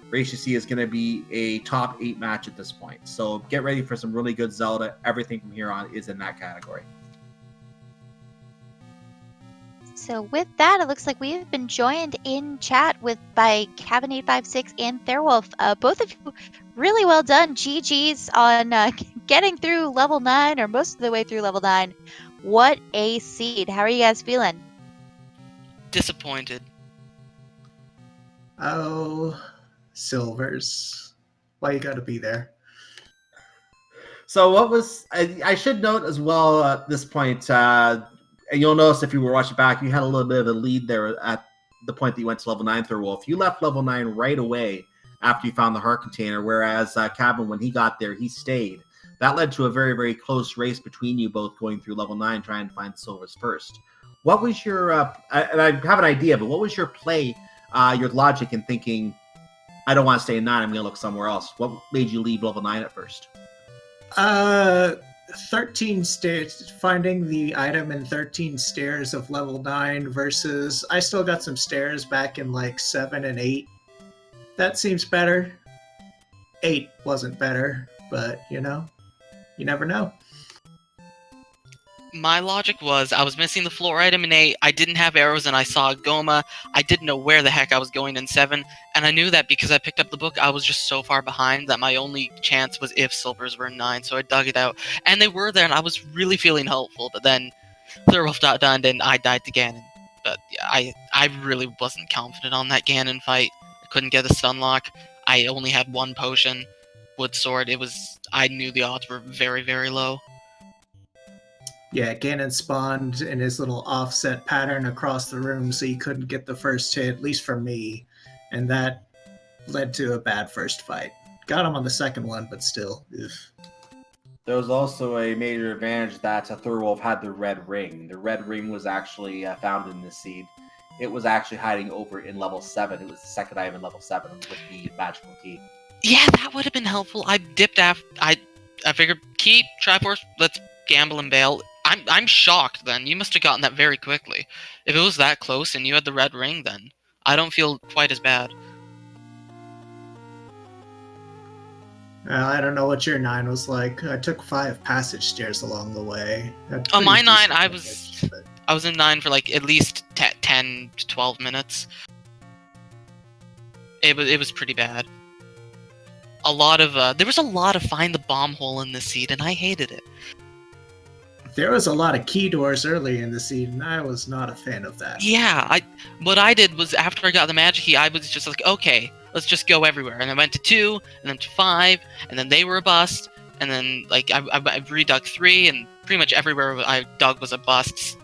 race you see is going to be a top 8 match at this point. So get ready for some really good Zelda. Everything from here on is in that category. So with that, it looks like we have been joined in chat by Cavin856 and Thirwolf. Both of you, really well done. GG's on getting through level 9, or most of the way through level 9. What a seed. How are you guys feeling? Disappointed. Oh, silvers. Why you gotta be there? So what was... I should note as well at this point, and you'll notice if you were watching back, you had a little bit of a lead there at the point that you went to level 9, Thirwolf. You left level 9 right away after you found the heart container, whereas Cavin, when he got there, he stayed. That led to a very, very close race between you both going through level 9 trying to find silvers first. What was your, and I have an idea, but what was your play, your logic in thinking, I don't want to stay in 9, I'm going to look somewhere else? What made you leave level 9 at first? 13 stairs, finding the item in 13 stairs of level 9 versus I still got some stairs back in like 7 and 8. That seems better. 8 wasn't better, but you know, you never know. My logic was I was missing the floor item in 8, I didn't have arrows, and I saw a Goma. I didn't know where the heck I was going in 7, and I knew that because I picked up the book, I was just so far behind that my only chance was if silvers were in 9, so I dug it out. And they were there, and I was really feeling hopeful, but then Thirwolf died, and I died to Ganon. But yeah, I really wasn't confident on that Ganon fight. I couldn't get a stun lock. I only had 1 potion. Wood sword, I knew the odds were very, very low. Yeah, Ganon spawned in his little offset pattern across the room, so he couldn't get the first hit, at least for me. And that led to a bad first fight. Got him on the second one, but still. Ugh. There was also a major advantage that Thirwolf had the red ring. The red ring was actually found in the seed. It was actually hiding over in level 7. It was the second item in level 7 with the magical key. Yeah, that would have been helpful. I dipped after. I figured, key, Triforce, let's gamble and bail. I'm shocked then. You must have gotten that very quickly. If it was that close and you had the red ring, then I don't feel quite as bad. I don't know what your 9 was like. I took 5 passage stairs along the way. On my 9, I was in 9 for like at least 10 to 12 minutes. It was pretty bad. There was a lot of find the bomb hole in this seed, and I hated it. There was a lot of key doors early in the seed, and I was not a fan of that. Yeah, what I did was after I got the magic key, I was just like, okay, let's just go everywhere. And I went to 2, and then to 5, and then they were a bust, and then like I redug 3, and pretty much everywhere I dug was a bust.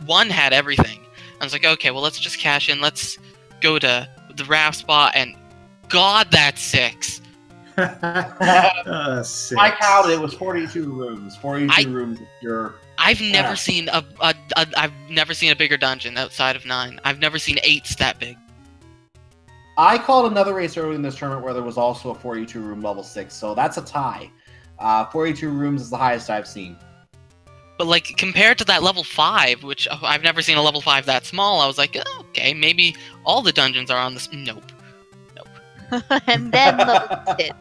1 had everything. I was like, okay, well let's just cash in. Let's go to the raft spot, and God, that's 6. 6. I counted. It was 42 rooms. 42 rooms. If you're. I've never seen I've never seen a bigger dungeon outside of 9. I've never seen 8s that big. I called another race early in this tournament where there was also a 42 room level 6, so that's a tie. 42 rooms is the highest I've seen. But like compared to that level 5, which I've never seen a level 5 that small, I was like, oh, okay, maybe all the dungeons are on this. Nope. And then level 10.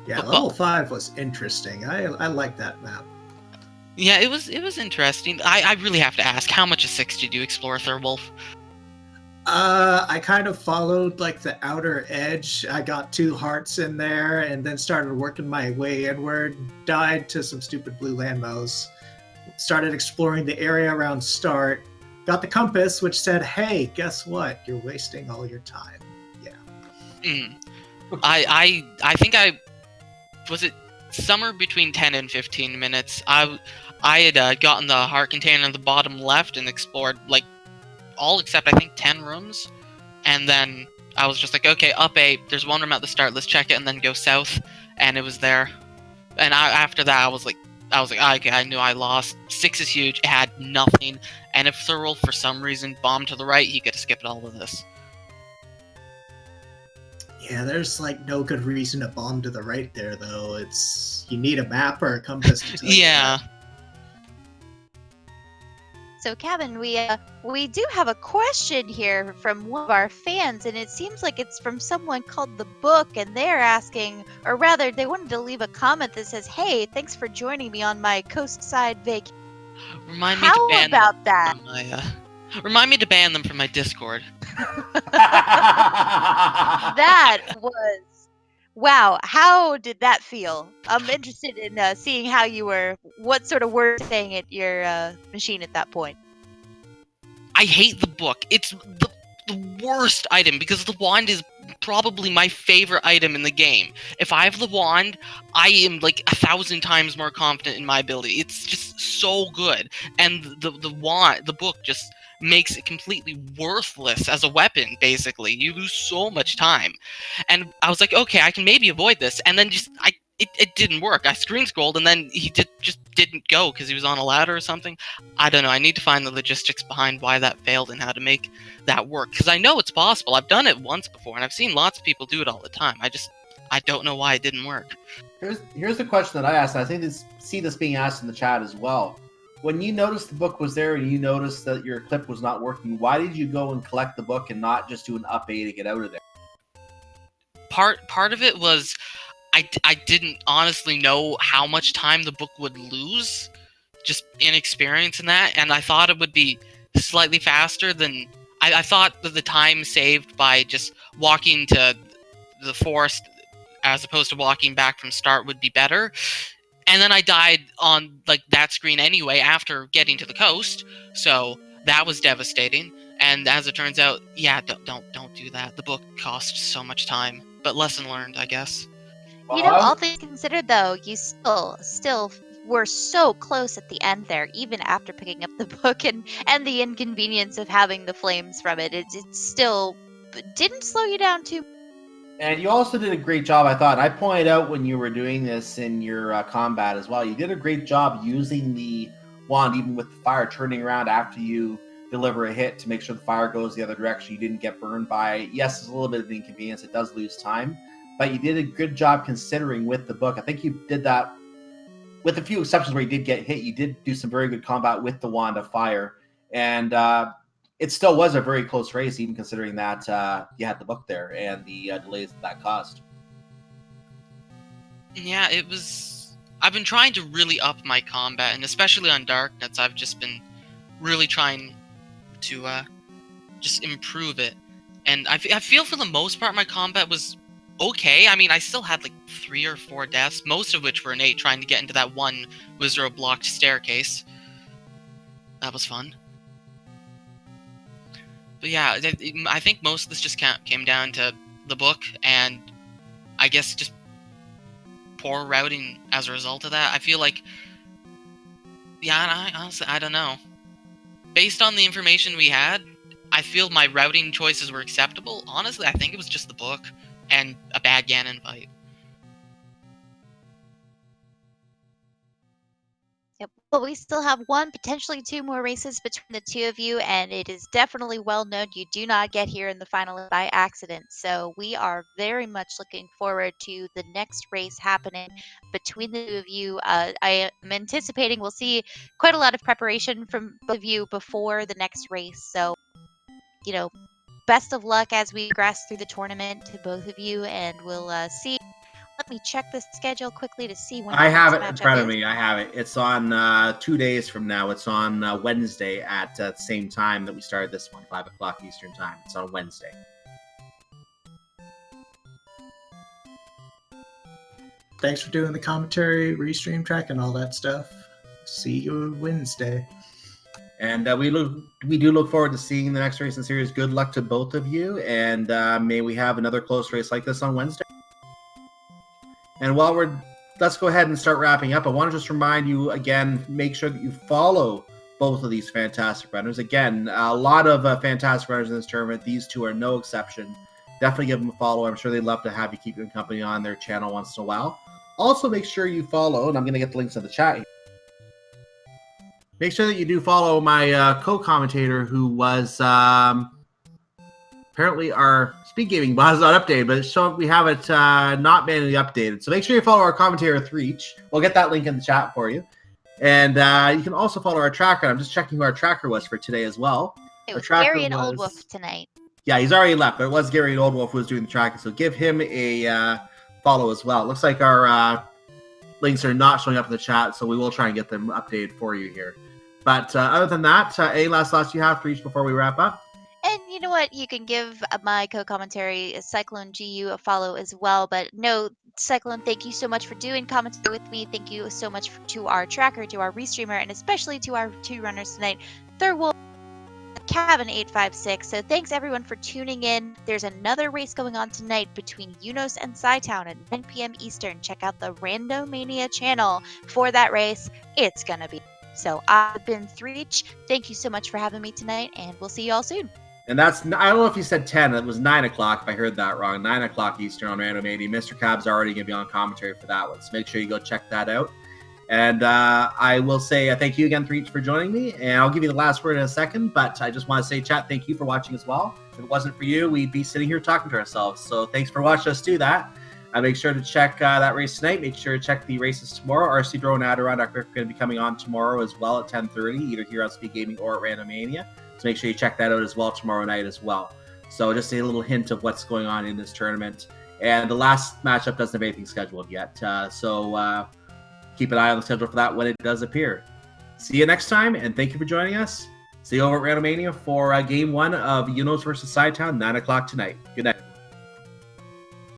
Yeah, level 5 was interesting. I like that map. Yeah, it was interesting. I really have to ask, how much of 6 did you explore, Thirwolf? I kind of followed like the outer edge. I got 2 hearts in there and then started working my way inward. Died to some stupid blue landmos. Started exploring the area around start. Got the compass, which said, hey, guess what? You're wasting all your time. Yeah. I think was it somewhere between 10 and 15 minutes. I had gotten the heart container in the bottom left and explored like all except I think 10 rooms, and then I was just like, okay, up 8, there's 1 room at the start, let's check it, and then go south, and it was there. And after that I was like, okay, I knew I lost. 6 is huge, it had nothing, and if Thirwolf for some reason bombed to the right, he could have skipped all of this. Yeah, there's like no good reason to bomb to the right there, though. It's you need a map or a compass to tell Yeah. So, Cavin, we do have a question here from one of our fans, and it seems like it's from someone called The Book, and they're asking, or rather, they wanted to leave a comment that says, "Hey, thanks for joining me on my coastside vacation." Remind me How to ban about that? them from my, remind me to ban them from my Discord. That was wow. How did that feel? I'm interested in seeing how you were, what sort of words saying at your machine at that point. I hate the book. It's the worst item because the wand is probably my favorite item in the game. If I have the wand, I am like 1,000 times more confident in my ability. It's just so good, and the wand, the book, just makes it completely worthless as a weapon, basically. You lose so much time. And I was like, okay, I can maybe avoid this. And then it didn't work. I screen scrolled, and then he just didn't go because he was on a ladder or something. I don't know. I need to find the logistics behind why that failed and how to make that work. Because I know it's possible. I've done it once before, and I've seen lots of people do it all the time. I don't know why it didn't work. Here's the question that I asked, and I think see this being asked in the chat as well. When you noticed the book was there and you noticed that your clip was not working, why did you go and collect the book and not just do an up A to get out of there? Part of it was I didn't honestly know how much time the book would lose, just inexperience in that, and I thought it would be slightly faster than I thought that the time saved by just walking to the forest as opposed to walking back from start would be better. And then I died on like that screen anyway after getting to the coast, so that was devastating. And as it turns out, yeah, don't do that. The book costs so much time, but lesson learned, I guess. You know, all things considered, though, you still were so close at the end there, even after picking up the book and the inconvenience of having the flames from it. It still didn't slow you down too. And you also did a great job, I thought. I pointed out when you were doing this in your combat as well. You did a great job using the wand, even with the fire, turning around after you deliver a hit to make sure the fire goes the other direction. You didn't get burned by it. Yes, it's a little bit of an inconvenience. It does lose time. But you did a good job considering with the book. I think you did that with a few exceptions where you did get hit. You did do some very good combat with the wand of fire. And it still was a very close race, even considering that you had the book there and the delays that caused. Yeah, it was... I've been trying to really up my combat, and especially on Darknets, I've just been really trying to just improve it. And I feel for the most part my combat was okay. I mean, I still had like 3 or 4 deaths, most of which were innate, trying to get into that one wizard-blocked staircase. That was fun. But yeah, I think most of this just came down to the book, and I guess just poor routing as a result of that. I feel like, yeah, honestly, I don't know. Based on the information we had, I feel my routing choices were acceptable. Honestly, I think it was just the book and a bad Ganon fight. Yep. Well, we still have 1, potentially 2 more races between the 2 of you, and it is definitely well known you do not get here in the final by accident. So we are very much looking forward to the next race happening between the 2 of you. I am anticipating we'll see quite a lot of preparation from both of you before the next race. So, you know, best of luck as we progress through the tournament to both of you, and we'll see. Let me check the schedule quickly to see when I have it in front of me. I have it. It's on 2 days from now. It's on Wednesday at the same time that we started this one, 5 o'clock Eastern time. It's on Wednesday. Thanks for doing the commentary, restream track, and all that stuff. See you Wednesday. And we do look forward to seeing the next race in series. Good luck to both of you, and may we have another close race like this on Wednesday. And let's go ahead and start wrapping up. I want to just remind you again, make sure that you follow both of these fantastic runners. Again, a lot of fantastic runners in this tournament. These 2 are no exception. Definitely give them a follow. I'm sure they'd love to have you keep them company on their channel once in a while. Also, make sure you follow, and I'm going to get the links in the chat here. Make sure that you do follow my co-commentator who was apparently our speed gaming bot is not updated, but we have it not manually updated. So make sure you follow our commentator Threech. We'll get that link in the chat for you. And you can also follow our tracker. I'm just checking who our tracker was for today as well. It was Gary and Old Wolf tonight. Yeah, he's already left, but it was Gary and Old Wolf who was doing the tracking. So give him a follow as well. It looks like our links are not showing up in the chat, so we will try and get them updated for you here. But other than that, any last thoughts you have, Threech, before we wrap up? And you know what? You can give my co-commentary, Cyclone GU, a follow as well. But no, Cyclone, thank you so much for doing commentary with me. Thank you so much to our tracker, to our restreamer, and especially to our 2 runners tonight, Thirwolf, Cavin856. So thanks everyone for tuning in. There's another race going on tonight between Unos and Scytown at 9 p.m. Eastern. Check out the Randomania channel for that race. It's gonna be So I've been Threech. Thank you so much for having me tonight, and we'll see you all soon. And that's, I don't know if you said 10, it was 9 o'clock if I heard that wrong. 9 o'clock Eastern on Randomizer. Mr. Cab's already going to be on commentary for that one, so make sure you go check that out. And I will say thank you again, Threech, for joining me. And I'll give you the last word in a second, but I just want to say, chat, thank you for watching as well. If it wasn't for you, we'd be sitting here talking to ourselves. So thanks for watching us do that. Make sure to check that race tonight. Make sure to check the races tomorrow. RC Bro and Adirondack are going to be coming on tomorrow as well at 10:30, either here on Speed Gaming or at Randomania. So make sure you check that out as well tomorrow night as well. So just a little hint of what's going on in this tournament. And the last matchup doesn't have anything scheduled yet. So keep an eye on the schedule for that when it does appear. See you next time, and thank you for joining us. See you over at Randomania for Game 1 of Unos versus Sidetown, 9 o'clock tonight. Good night.